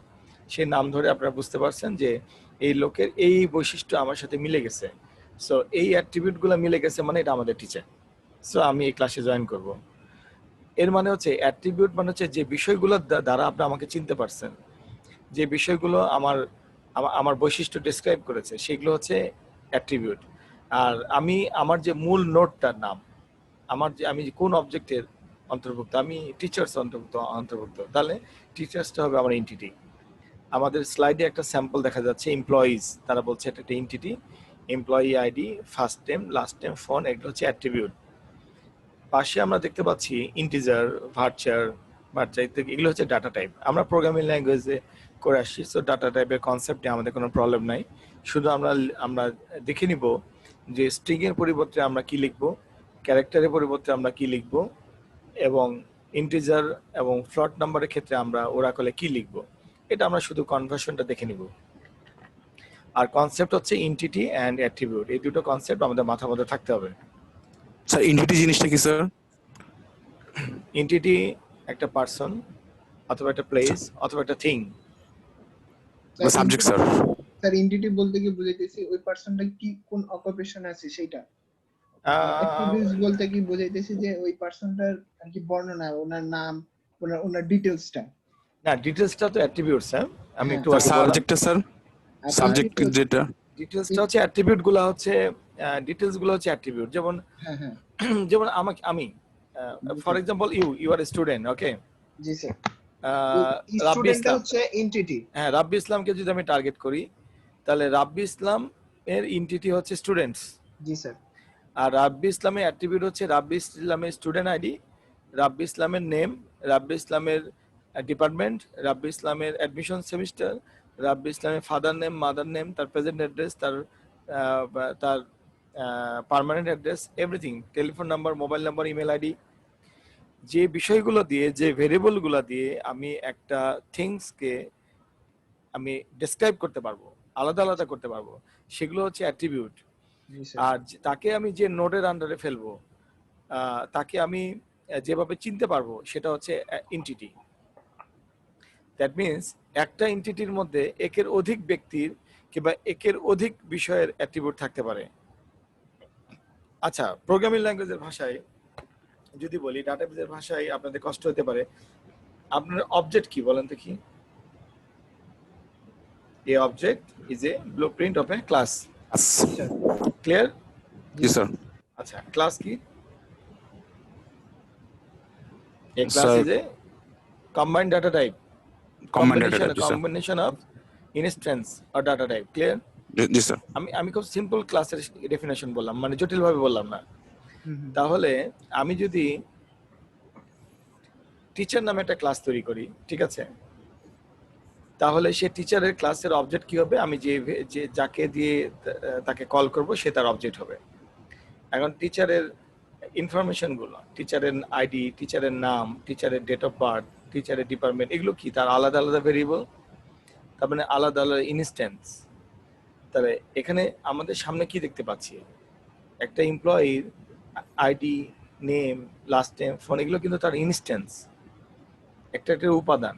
সেই নাম ধরে আপনারা বুঝতে পারছেন যে এই লোকের এই বৈশিষ্ট্য আমার সাথে মিলে গেছে। সো এই অ্যাট্রিবিউটগুলো মিলে গেছে মানে এটা আমাদের টিচার। সো আমি এই ক্লাসে জয়েন করব। এর মানে হচ্ছে অ্যাট্রিবিউট মানে হচ্ছে যে বিষয়গুলো দ্বারা আপনি আমাকে চিনতে পারছেন, যে বিষয়গুলো আমার আমার বৈশিষ্ট্য ডেসক্রাইব করেছে, সেগুলো হচ্ছে অ্যাট্রিবিউট। আর আমি আমার যে মূল নোটটার নাম, আমার যে আমি কোন অবজেক্টের অন্তর্ভুক্ত, আমি টিচার্স অন্তর্ভুক্ত, তাহলে টিচার্সটা হবে আমার এন্টিটি। আমাদের স্লাইডে একটা স্যাম্পল দেখা যাচ্ছে, এমপ্লয়িজ, তারা বলছে এটা একটা entity. Employee ID, first name, last name, phone, এগুলো হচ্ছে অ্যাট্রিবিউট। পাশে আমরা দেখতে পাচ্ছি ইন্টিজার, ভার্চার, এগুলো হচ্ছে ডাটা টাইপ। আমরা প্রোগ্রামিং ল্যাঙ্গুয়েজে করে আসছি, সো ডাটা টাইপের কনসেপ্টে আমাদের কোনো প্রবলেম নাই। শুধু আমরা দেখে নিব যে স্ট্রিং এর পরিবর্তে আমরা কি লিখব, ক্যারেক্টারের পরিবর্তে আমরা কি লিখব, এবং ইন্টিজার এবং ফ্লোট নাম্বারের ক্ষেত্রে আমরা ওরাকলে কি লিখব, এটা আমরা শুধু কনভার্সনটা দেখে নিব। আর কনসেপ্ট হচ্ছে এন্টিটি অ্যান্ড অ্যাট্রিবিউট, এই দুটো কনসেপ্ট আমাদের মাথার মধ্যে থাকতে হবে। স্যার এন্টিটি জিনিসটা কি স্যার? এন্টিটি একটা পারসন অথবা একটা প্লেস অথবা একটা thing. Subject sir. Sir entity বলতে কি বুঝাইতেছি ওই পারসনটা কি কোন অকুপেশন আছে সেটা। অ্যাট্রিবিউটস বলতে কি বুঝাইতেছি যে ওই পারসনটার আর কি বর্ণনা, ওনার নাম, ওনার ডিটেইলসটা। না, ডিটেইলসটা তো অ্যাট্রিবিউটস। হ্যাঁ, আমি একটু আগে বললাম সাবজেক্টটা স্যার, সাবজেক্ট যেটা ডিটেইলসটা হচ্ছে অ্যাট্রিবিউট গুলো হচ্ছে, ডিটেইলস গুলো হচ্ছে অ্যাট্রিবিউট। যেমন হ্যাঁ হ্যাঁ যেমন আমি for example you are student, okay. জি স্যার। রাব্বি স্টুডেন্টটা ইসলাম, হচ্ছে এন্টিটি। হ্যাঁ, রাব্বি ইসলামকে যদি আমি টার্গেট করি, তাহলে রাব্বি ইসলাম এর এন্টিটি হচ্ছে স্টুডেন্টস। জি স্যার। আর রাব্বি ইসলামের অ্যাট্রিবিউট হচ্ছে রাব্বি ইসলামের স্টুডেন্ট আইডি, রাব্বি ইসলামের নেম, রাব্বি ইসলামের ডিপার্টমেন্ট, রাব্বি ইসলামের অ্যাডমিশন সেমিস্টার, রাব্বি ইসলামের ফাদার নেম, মাদার নেম, তার প্রেজেন্ট অ্যাড্রেস, তার permanent address, everything, telephone number, mobile number, email ID. যে বিষয়গুলো দিয়ে, যে ভেরিয়েবলগুলো দিয়ে আমি একটা থিংসকে আমি ডেসক্রাইব করতে পারবো, আলাদা আলাদা করতে পারবো, সেগুলো হচ্ছে অ্যাট্রিবিউট। জি স্যার। আর তাকে আমি যে নোডের আন্ডারে ফেলবো, তাকে আমি যেভাবে চিনতে পারবো, সেটা হচ্ছে এন্টিটি। দ্যাট মিনস একটা এন্টিটির মধ্যে একের অধিক ব্যক্তির কিংবা একের অধিক বিষয়ের অ্যাট্রিবিউট থাকতে পারে। আচ্ছা, প্রোগ্রামিং ল্যাঙ্গুয়েজের ভাষায় যদি বলি, ডাটাবেজের ভাষায় আপনাদের কষ্ট হতে পারে। আপনার অবজেক্ট কি বলেন তো? কি a object is a blueprint of a class. Clear? জি স্যার। আচ্ছা, ক্লাস কি? A class Sir, is a combined data type. combined data type, sir. Combination of instance or data type. Clear? G sir. আমি খুব সিম্পল ক্লাসের ডেফিনেশন বললাম, মানে জটিল ভাবে বললাম না। তাহলে আমি যদি টিচার নামে একটা ক্লাস তৈরি করি, ঠিক আছে, তাহলে সে টিচারের ক্লাসের অবজেক্ট কি হবে? আমি যে যাকে দিয়ে তাকে কল করব, সে তার অবজেক্ট হবে। এখন টিচারের ইনফরমেশন গুলো, টিচারের আইডি, টিচারের নাম, টিচারের ডেট অফ বার্থ, টিচারের ডিপার্টমেন্ট, এগুলো কি তার আলাদা আলাদা ভেরিয়েবল, তার মানে আলাদা আলাদা ইনস্ট্যান্স। তাহলে এখানে আমাদের সামনে কি দেখতে পাচ্ছি? একটা এমপ্লয়ির ID, name, last name, phone, এগুলো কিন্তু তার ইনস্ট্যান্স, একটা একটা উপাদান।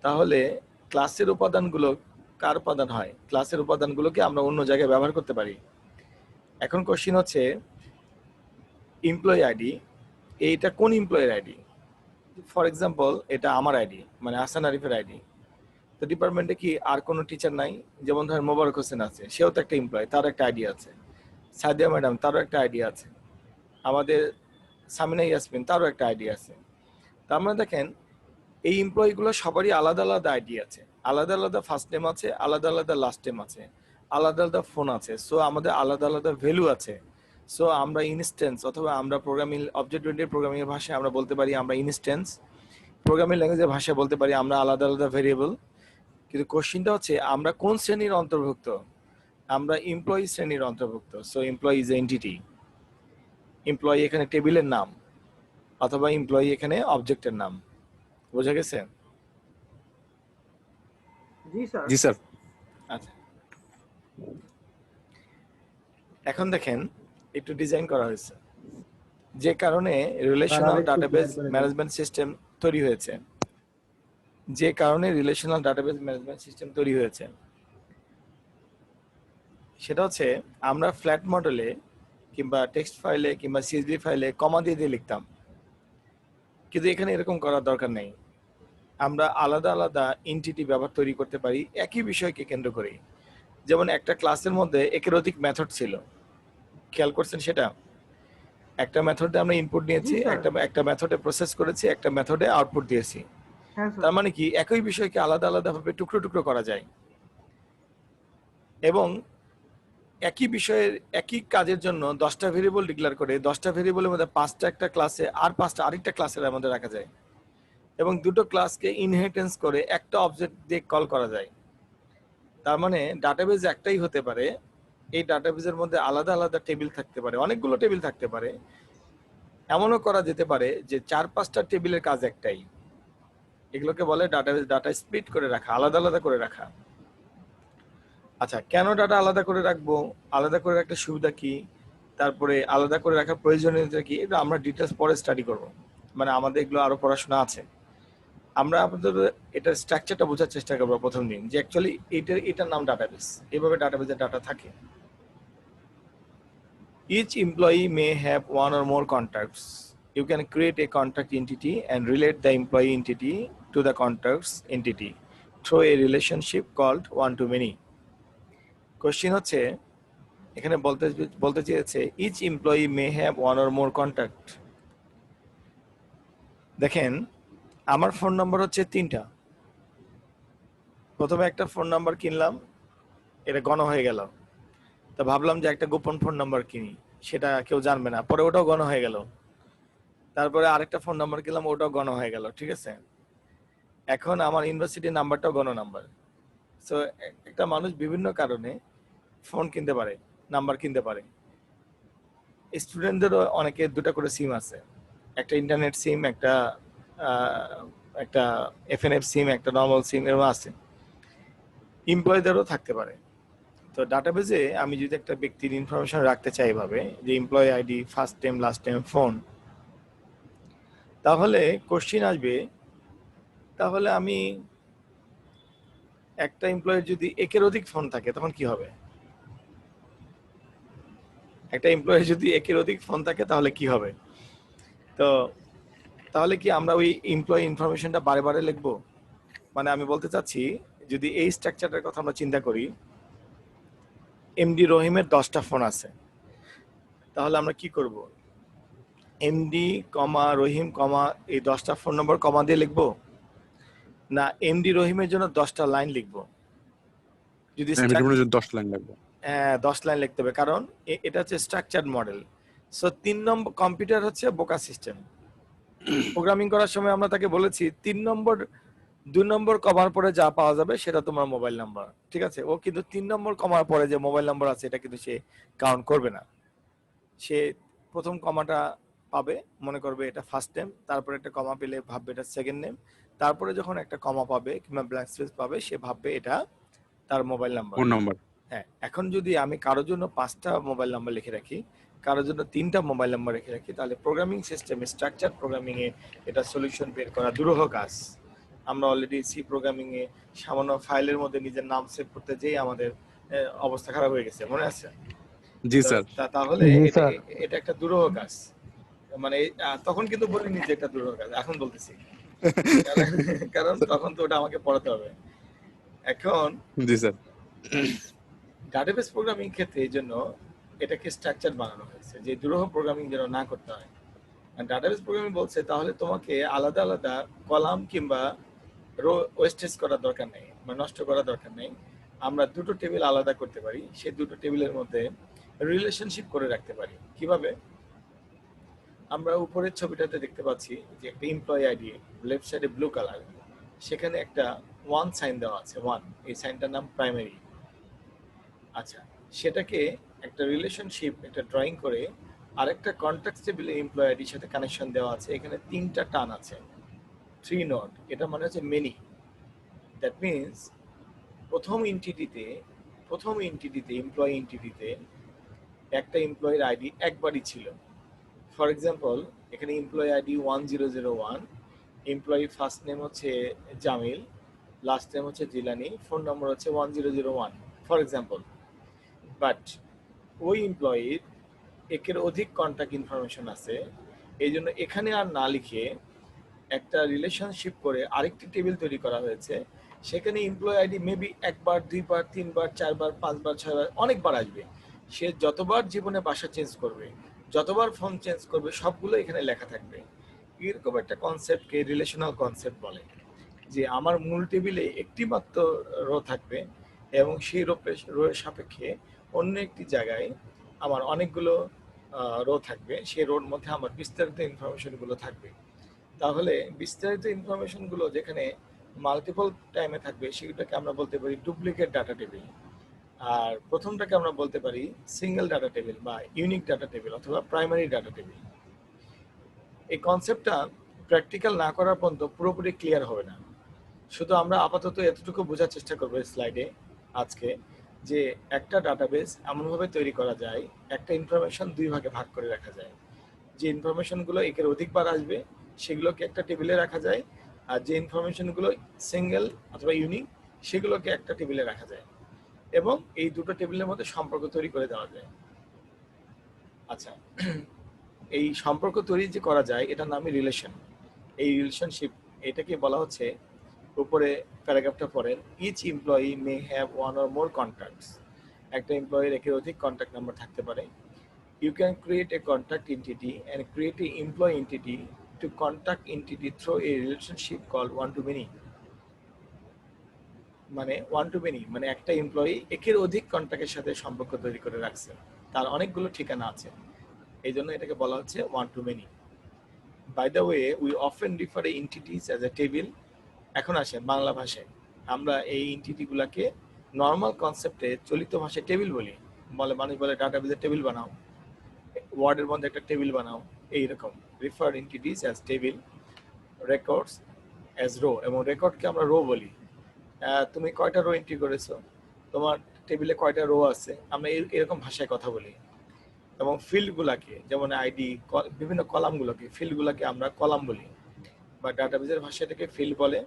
তাহলে ক্লাসের উপাদানগুলো কার উপাদান হয়? ক্লাসের উপাদানগুলোকে আমরা অন্য জায়গায় ব্যবহার করতে পারি। এখন কোশ্চিন হচ্ছে, এমপ্লয়ি আইডি, এইটা কোন এমপ্লয়ের আইডি? ফর এক্সাম্পল, এটা আমার আইডি, মানে আহসান আরিফের আইডি। তো ডিপার্টমেন্টে কি আর কোনো টিচার নাই? যেমন ধরেন মোবারক হোসেন আছে, সেও তো একটা এমপ্লয়, তার একটা আইডি আছে। সাদিয়া ম্যাডাম, তারও একটা আইডি আছে। আমাদের সামিনা ইয়াসমিন, তারও একটা আইডি আছে। তার মানে দেখেন, এই এমপ্লয়িগুলো সবারই আলাদা আলাদা আইডি আছে, আলাদা আলাদা ফার্স্ট নেম আছে, আলাদা আলাদা লাস্ট নেম আছে, আলাদা আলাদা ফোন আছে। সো আমাদের আলাদা আলাদা ভ্যালু আছে। সো আমরা ইনস্ট্যান্স, অথবা আমরা প্রোগ্রামিং অবজেক্ট ওরিয়েন্টেড প্রোগ্রামিং এর ভাষায় আমরা বলতে পারি আমরা ইনস্ট্যান্স, প্রোগ্রামিং ল্যাঙ্গুয়েজের ভাষায় বলতে পারি আমরা আলাদা আলাদা ভেরিয়েবল। কিন্তু কোশ্চিনটা হচ্ছে আমরা কোন শ্রেণীর অন্তর্ভুক্ত? আমরা এমপ্লয়ি শ্রেণীর অন্তর্ভুক্ত। So employee is entity. Employee এখানে টেবিলের নাম, অথবা এমপ্লয়ি এখানে অবজেক্টের নাম। বোঝা গেছে? জি স্যার। জি স্যার। আচ্ছা, এখন দেখেন একটু ডিজাইন করা হয়েছে, যে কারণে রিলেশনাল আরেকটু ডাটাবেস clear করে দেন। ম্যানেজমেন্ট সিস্টেম তৈরি হয়েছে, যে কারণে রিলেশনাল ডাটাবেস ম্যানেজমেন্ট সিস্টেম তৈরি হয়েছে সেটা হচ্ছে আমরা ফ্ল্যাট মডেলে কিংবা টেক্সট ফাইলে কিংবা সিএসভি ফাইলে কমা দিয়ে দিয়ে লিখতাম, কিন্তু এখানে এরকম করার দরকার নেই। আমরা আলাদা আলাদা এন্টিটি ব্যবহার তৈরি করতে পারি একই বিষয়কে কেন্দ্র করে। যেমন একটা ক্লাসের মধ্যে একের অধিক মেথড ছিল, খেয়াল করছেন সেটা? একটা মেথডে আমরা ইনপুট নিয়েছি, জি, স্যার। একটা মেথডে প্রসেস করেছি, একটা মেথডে আউটপুট দিয়েছি। হ্যাঁ স্যার। তার মানে কি একই বিষয়কে আলাদা আলাদাভাবে টুকরো টুকরো করা যায়, এবং একই বিষয়ের একই কাজের জন্য 10টা ভেরিয়েবল ডিক্লেয়ার করে 10টা ভেরিয়েবলের মধ্যে 5টা একটা ক্লাসে আর 5টা আরেকটা ক্লাসের মধ্যে রাখা যায়, এবং দুটো ক্লাসকে ইনহেরিটেন্স করে একটা অবজেক্ট দিয়ে কল করা যায়। তার মানে ডাটাবেজ একটাই হতে পারে, এই ডাটাবেজের মধ্যে আলাদা আলাদা টেবিল থাকতে পারে, অনেকগুলো টেবিল থাকতে পারে, এমনও করা যেতে পারে যে 4-5টা টেবিলের কাজ একটাই। এগুলোকে বলে ডাটাবেজ, ডাটা স্প্লিট করে রাখা, আলাদা আলাদা করে রাখা। আচ্ছা, কেন ডাটা আলাদা করে রাখবো, আলাদা করে রাখলে সুবিধা কি, তারপরে আলাদা করে রাখার প্রয়োজনীয়তা কি, এটা আমরা ডিটেলস পরে স্টাডি করব, মানে আমাদের এগুলো আরো পড়াশোনা আছে। আমরা আপনাদের এটার স্ট্রাকচারটা বোঝার চেষ্টা করবো প্রথম দিন, যে অ্যাকচুয়ালি এটার নাম ডাটাবেস, এইভাবে ডাটাবেজের ডাটা থাকে। Each employee may have one or more contacts. You can create a contact entity and relate the employee entity to the contacts entity through a relationship called one-to-many. Question হচ্ছে, এখানে বলতে চেয়েছে each employee may have one or more contact. দেখেন, আমার ফোন নাম্বার হচ্ছে 3টা। প্রথমে একটা ফোন নাম্বার কিনলাম, এটা গণ হয়ে গেল, তা ভাবলাম যে একটা গোপন ফোন নাম্বার কিনি, সেটা কেউ জানবে না, পরে ওটাও গণ হয়ে গেল। তারপরে আরেকটা ফোন নাম্বার কিনলাম, ওটাও গণ হয়ে গেল, ঠিক আছে? এখন আমার ইউনিভার্সিটির নাম্বারটাও গণ নাম্বার। সো একটা মানুষ বিভিন্ন কারণে ফোন কিনতে পারে, নাম্বার কিনতে পারে। স্টুডেন্টদেরও অনেকে 2টা করে সিম আছে, একটা ইন্টারনেট সিম, একটা এফএনএফ সিম, একটা নর্মাল সিম, এরকম আছে। এমপ্লয়ীদেরও থাকতে পারে। তো ডাটাবেজে আমি যদি একটা ব্যক্তির ইনফরমেশন রাখতে চাই এভাবে, যে employee ID, first name, last name, phone, তাহলে কোশ্চিন আসবে, তাহলে আমি একটা এমপ্লয়ের যদি একের অধিক ফোন থাকে তখন কি হবে? একটা এমপ্লয়ের যদি একের অধিক ফোন থাকে তাহলে কি হবে? তো তাহলে কি আমরা ওই এমপ্লয়ি ইনফরমেশনটা বারে বারে লিখবো? মানে আমি বলতে চাচ্ছি, যদি এই স্ট্রাকচারটার কথা আমরা চিন্তা করি, এমডি রহিমের 10টা ফোন আছে, তাহলে আমরা কি করব? এমডি কমা রহিম কমা এই 10টা ফোন নম্বর কমা দিয়ে লিখবো, না এমডি রহিমের জন্য 10টা লাইন লিখবো? যদি 10 লাইন লাগবে। 10 লাইন লিখতে হবে, কারণ এটা হচ্ছে স্ট্রাকচার্ড মডেল। সো 3 নম্বর কম্পিউটার হচ্ছে বোকা সিস্টেম। প্রোগ্রামিং করার সময় আমরা তাকে বলেছি 2 নম্বর কমার পরে যা পাওয়া যাবে সেটা তোমার মোবাইল নাম্বার, ঠিক আছে? ও কিন্তু 3 নম্বর কমার পরে যে মোবাইল নাম্বার আছে এটা কিন্তু সে কাউন্ট করবে না। সে প্রথম কমাটা পাবে, মনে করবে এটা ফার্স্ট নেম, তারপরে একটা কমা পেলে ভাববে এটা সেকেন্ড নেম, তারপরে যখন একটা কমা পাবে কিংবা ব্ল্যাঙ্ক স্পেস পাবে সে ভাববে এটা তার মোবাইল নাম্বার। Phone number. হ্যাঁ, এখন যদি আমি কারোর জন্য 5টা মোবাইল নাম্বার লিখে রাখি, কারোর জন্য 3টা মোবাইল নাম্বার রেখে রাখি, তাহলে প্রোগ্রামিং সিস্টেমে, স্ট্রাকচার প্রোগ্রামিং এ এটা সলিউশন বের করা দুরূহ কাজ। আমরা অলরেডি সি প্রোগ্রামিং এ সামান্য ফাইলের মধ্যে নিজের নাম সেভ করতে যেয়ে আমাদের অবস্থা খারাপ হয়ে গেছে, মনে আছে? জি স্যার। তাহলে জি, স্যার। এটা একটা দুরূহ কাজ। মানে তখন কিন্তু বলিনি যে এটা দুরূহ কাজ, এখন বলতেছি, কারণ তখন তো ওটা আমাকে পড়াতে হবে। এখন জি স্যার। ডাটাবেস প্রোগ্রামিং ক্ষেত্রে এই জন্য এটাকে স্ট্রাকচার বানানো হয়েছে, যে দুরূহ প্রোগ্রামিং যেন না করতে হয়। আর ডাটাবেস প্রোগ্রামিং বলছে তাহলে তোমাকে আলাদা আলাদা কলাম কিংবা রো ওয়েস্টেজ করার দরকার নেই, মানে নষ্ট করার দরকার নেই। আমরা 2টো টেবিল আলাদা করতে পারি, সেই 2টো টেবিলের মধ্যে রিলেশনশিপ করে রাখতে পারি। কিভাবে? আমরা উপরের ছবিটাতে দেখতে পাচ্ছি যে একটা এমপ্লয়ি আইডি, লেফট সাইডে ব্লু কালার, সেখানে একটা 1 সাইন দেওয়া আছে, 1, এই সাইনটার নাম প্রাইমারি। আচ্ছা, সেটাকে একটা রিলেশনশিপ, একটা ড্রয়িং করে আরেকটা কন্ট্যাক্ট টেবিলে এমপ্লয়ি আইডির সাথে কানেকশন দেওয়া আছে, এখানে 3টা টান আছে, 3 নোড, এটা মানে হচ্ছে মেনি। দ্যাট মিনস প্রথম এন্টিটিতে প্রথম এন্টিটিতে এমপ্লয়ি এন্টিটিতে একটা এমপ্লয়ির আইডি একবারই ছিল। ফর এক্সাম্পল এখানে employee ID 1001, employee first name হচ্ছে জামিল, লাস্ট নেম হচ্ছে জিলানি, ফোন নম্বর হচ্ছে 1001 ফর এক্সাম্পল। বাট ওই এমপ্লয়ির একের অধিক কন্ট্যাক্ট ইনফরমেশন আছে, এই জন্য এখানে আর না লিখে একটা রিলেশনশিপ করে আরেকটি টেবিল তৈরি করা হয়েছে। সেখানে এমপ্লয়ি আইডি মেবি একবার, দুইবার, তিনবার, চারবার, পাঁচবার, ছয়বার, অনেকবার আসবে। সে যতবার জীবনে বাসা চেঞ্জ করবে, যতবার ফোন চেঞ্জ করবে, সবগুলো এখানে লেখা থাকবে। এরকম একটা কনসেপ্টকে রিলেশনাল কনসেপ্ট বলে, যে আমার মূল টেবিলে একটি মাত্র রো থাকবে এবং সেই রোয়ের সাপেক্ষে অন্য একটি জায়গায় আমার অনেকগুলো রো থাকবে, সেই রোর মধ্যে আমার বিস্তারিত ইনফরমেশনগুলো থাকবে। তাহলে বিস্তারিত ইনফরমেশনগুলো যেখানে মাল্টিপল টাইমে থাকবে সেগুলোকে আমরা বলতে পারি ডুপ্লিকেট ডাটা টেবিল। আর প্রথমটাকে আমরা বলতে পারি সিঙ্গেল ডাটা টেবিল বা ইউনিক ডাটা টেবিল অথবা প্রাইমারি ডাটা টেবিল। এই কনসেপ্টটা প্র্যাকটিক্যাল না করার পর্যন্ত পুরোপুরি ক্লিয়ার হবে না। শুধু আমরা আপাতত এতটুকু বোঝার চেষ্টা করবো স্লাইডে আজকে, যে একটা ডাটাবেস এমনভাবে তৈরি করা যায়, একটা ইনফরমেশন দুই ভাগে ভাগ করে রাখা যায়। যে ইনফরমেশনগুলো একের অধিকবার আসবে সেগুলোকে একটা টেবিলে রাখা যায়, আর যে ইনফরমেশনগুলো সিঙ্গেল অথবা ইউনিক সেগুলোকে একটা টেবিলে রাখা যায়, এবং এই দুটো টেবিলের মধ্যে সম্পর্ক তৈরি করে দেওয়া যায়। আচ্ছা, এই সম্পর্ক তৈরি যে করা যায় এটার নামই রিলেশন। এই রিলেশনশিপ এটাকে বলা হচ্ছে, উপরে প্যারাগ্রাফটা পড়েন, each employee may have one or more contacts. একটা এমপ্লয়ির একের অধিক কন্ট্যাক্ট নাম্বার থাকতে পারে। You can create a contact entity and create an employee entity to contact entity through a relationship called one-to-many. মানে one-to-many মানে একটা এমপ্লয়ি একের অধিক কন্ট্যাক্টের সাথে সম্পর্ক তৈরি করে রাখছে, তার অনেকগুলো ঠিকানা আছে, এই জন্য এটাকে বলা হচ্ছে one-to-many. By the way, we often refer to entities as a table. এখন আসেন বাংলা ভাষায় আমরা এই এন্টিটিগুলোকে নর্মাল কনসেপ্টে চলিত ভাষায় টেবিল বলি। মানুষ বলে ডাটাবেজের টেবিল বানাও, ওয়ার্ডের মধ্যে একটা টেবিল বানাও, এইরকম। Refer entities as table, records as row, এবং রেকর্ডকে আমরা রো বলি। তুমি কয়টা রো এন্ট্রি করেছো, তোমার টেবিলে কয়টা রো আছে, আমরা এরকম ভাষায় কথা বলি। এবং ফিল্ডগুলোকে যেমন আইডি, বিভিন্ন কলামগুলোকে, ফিল্ডগুলোকে আমরা কলাম বলি, বা ডাটাবেজের ভাষায় এটাকে ফিল্ড বলে,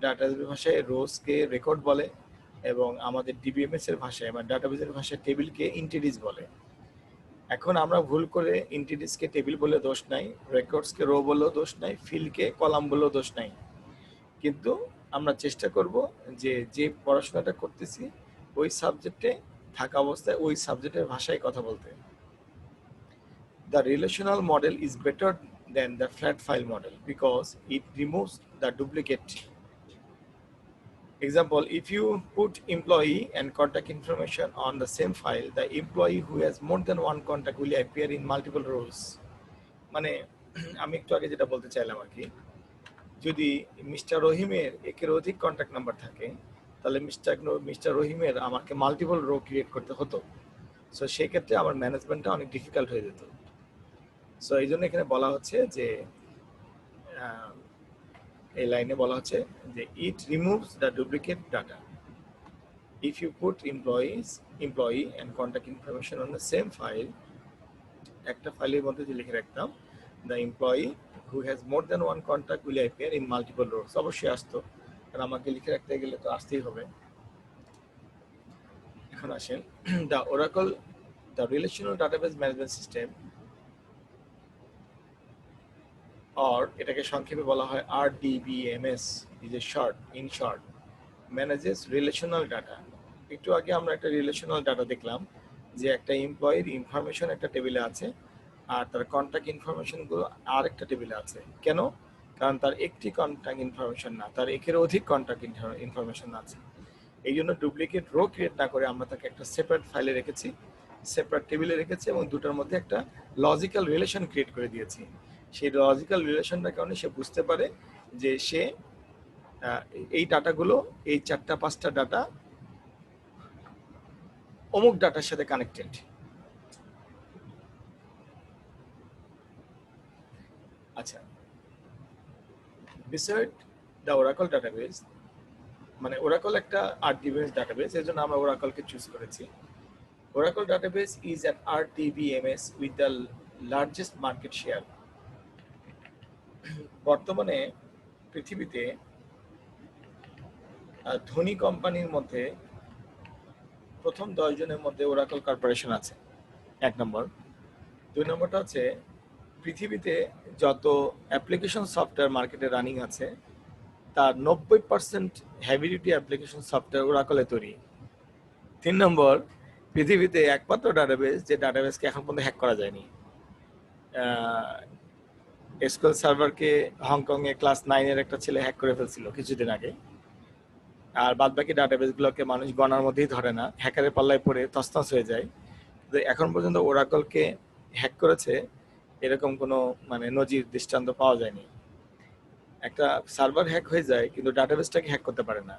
ডাটাবেজের ভাষায় রোজকে রেকর্ড বলে, এবং আমাদের ডিবিএমএস এর ভাষায় বা ডাটাবেজের ভাষায় টেবিলকে এন্টিটিস বলে। এখন আমরা ভুল করে এন্টিটিসকে টেবিল বলে দোষ নাই, রেকর্ডসকে রো বলেও দোষ নাই, ফিল্ডকে কলাম বলেও দোষ নাই, কিন্তু আমরা চেষ্টা করব যে পড়াশোনাটা করতেছি ওই সাবজেক্টে থাকা অবস্থায় ওই সাবজেক্টের ভাষায় কথা বলতে। The relational model is better than the flat file model because it removes the duplicate. Example, if you put employee and contact information on the same file, the employee who has more than one contact will appear in multiple rows. মানে আমি একটু আগে যেটা বলতে চাইলাম আর কি, যদি মিস্টার রহিমের একের অধিক কন্ট্যাক্ট নাম্বার থাকে তাহলে মিস্টার রহিমের আমাকে মাল্টিপল রো ক্রিয়েট করতে হতো। সো সেই ক্ষেত্রে আমার ম্যানেজমেন্টটা অনেক ডিফিকাল্ট হয়ে যেত। সো এই জন্য এখানে বলা হচ্ছে যে এই লাইনে বলা হচ্ছে যে it removes the duplicate data. If you put employee and contact information on the same file, একটা ফাইলের মধ্যে যে লিখে রাখতাম the employee who has more than one contact will appear in multiple rows, অবশ্যই আসতো, কারণ আমাকে লিখে রাখতে গেলে তো আসতেই হবে। এখন আসেন the Oracle, the relational database management system, or এটাকে সংক্ষেপে বলা হয় RDBMS, is a short, in short, manages relational data. একটু আগে আমরা একটা রিলেশনাল ডাটা দেখলাম যে একটা এমপ্লয়ির ইনফরমেশন একটা টেবিলে আছে আর তার কন্ট্যাক্ট ইনফরমেশনগুলো আর একটা টেবিলে আছে। কেন? কারণ তার একটি কন্ট্যাক্ট ইনফরমেশন না, তার একের অধিক কন্ট্যাক্ট ইনফরমেশন আছে। এই জন্য ডুপ্লিকেট রো ক্রিয়েট না করে আমরা তাকে একটা সেপারেট ফাইলে রেখেছি, সেপারেট টেবিলে রেখেছি, এবং দুটোর মধ্যে একটা লজিক্যাল রিলেশন ক্রিয়েট করে দিয়েছি। সেই লজিক্যাল রিলেশনটার কারণে সে বুঝতে পারে যে সে এই ডাটাগুলো, এই 4-5টা ডাটা অমুক ডাটার সাথে কানেক্টেড। আচ্ছা, beside the Oracle database, মানে ওরাকল একটা RDBMS ডাটাবেস, এর জন্য আমরা ওরাকলকে চুজ করেছি। Oracle database is an RDBMS with the largest market share. বর্তমানে পৃথিবীতে ধনী কোম্পানির মধ্যে প্রথম 10 জনের মধ্যে ওরাকল কর্পোরেশন আছে, 1 নম্বর। 2 নম্বরটা হচ্ছে পৃথিবীতে যত অ্যাপ্লিকেশন সফটওয়্যার মার্কেটে রানিং আছে তার 90% হেভি ডিউটি অ্যাপ্লিকেশন সফটওয়্যার ওরাকলে তৈরি। 3 নম্বর, পৃথিবীতে একমাত্র ডাটাবেস যে ডাটাবেসকে এখন পর্যন্ত হ্যাক করা যায়নি। এসকিউএল সার্ভারকে হংকং এ ক্লাস 9 এর একটা ছেলে হ্যাক করে ফেলছিল কিছুদিন আগে, আর বাদবাকি ডাটাবেসগুলোকে মানুষ গণার মধ্যেই ধরে না, হ্যাকারের পাল্লায় পড়ে তছনছ হয়ে যায়। কিন্তু এখন পর্যন্ত ওরাকলকে হ্যাক করেছে এরকম কোনো মানে নজির দৃষ্টান্ত পাওয়া যায়নি। একটা সার্ভার হ্যাক হয়ে যায় কিন্তু ডাটাবেসটাকে হ্যাক করতে পারে না।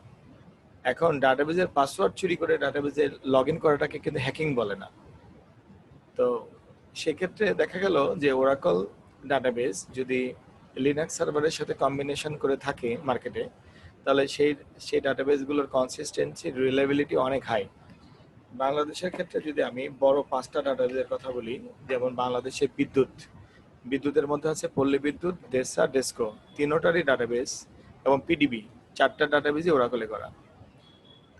এখন ডাটাবেসের পাসওয়ার্ড চুরি করে ডাটাবেসে লগ ইন করাটাকে কিন্তু হ্যাকিং বলে না। তো সেক্ষেত্রে দেখা গেল যে ওরাকল ডাটাবেস যদি লিনাক্স সার্ভারের সাথে কম্বিনেশন করে থাকে মার্কেটে, তাহলে সেই ডাটাবেসগুলোর কনসিস্টেন্সি, রিলায়েবিলিটি অনেক হাই। বাংলাদেশের ক্ষেত্রে যদি আমি বড় 5টা ডাটাবেসের কথা বলি, যেমন বাংলাদেশে বিদ্যুতের মধ্যে আছে পল্লী বিদ্যুৎ, ডেসা, ডেসকো, তিনোটারই ডাটাবেস, এবং পিডিবি, 4টা ডাটাবেসই ওরাকলে করা।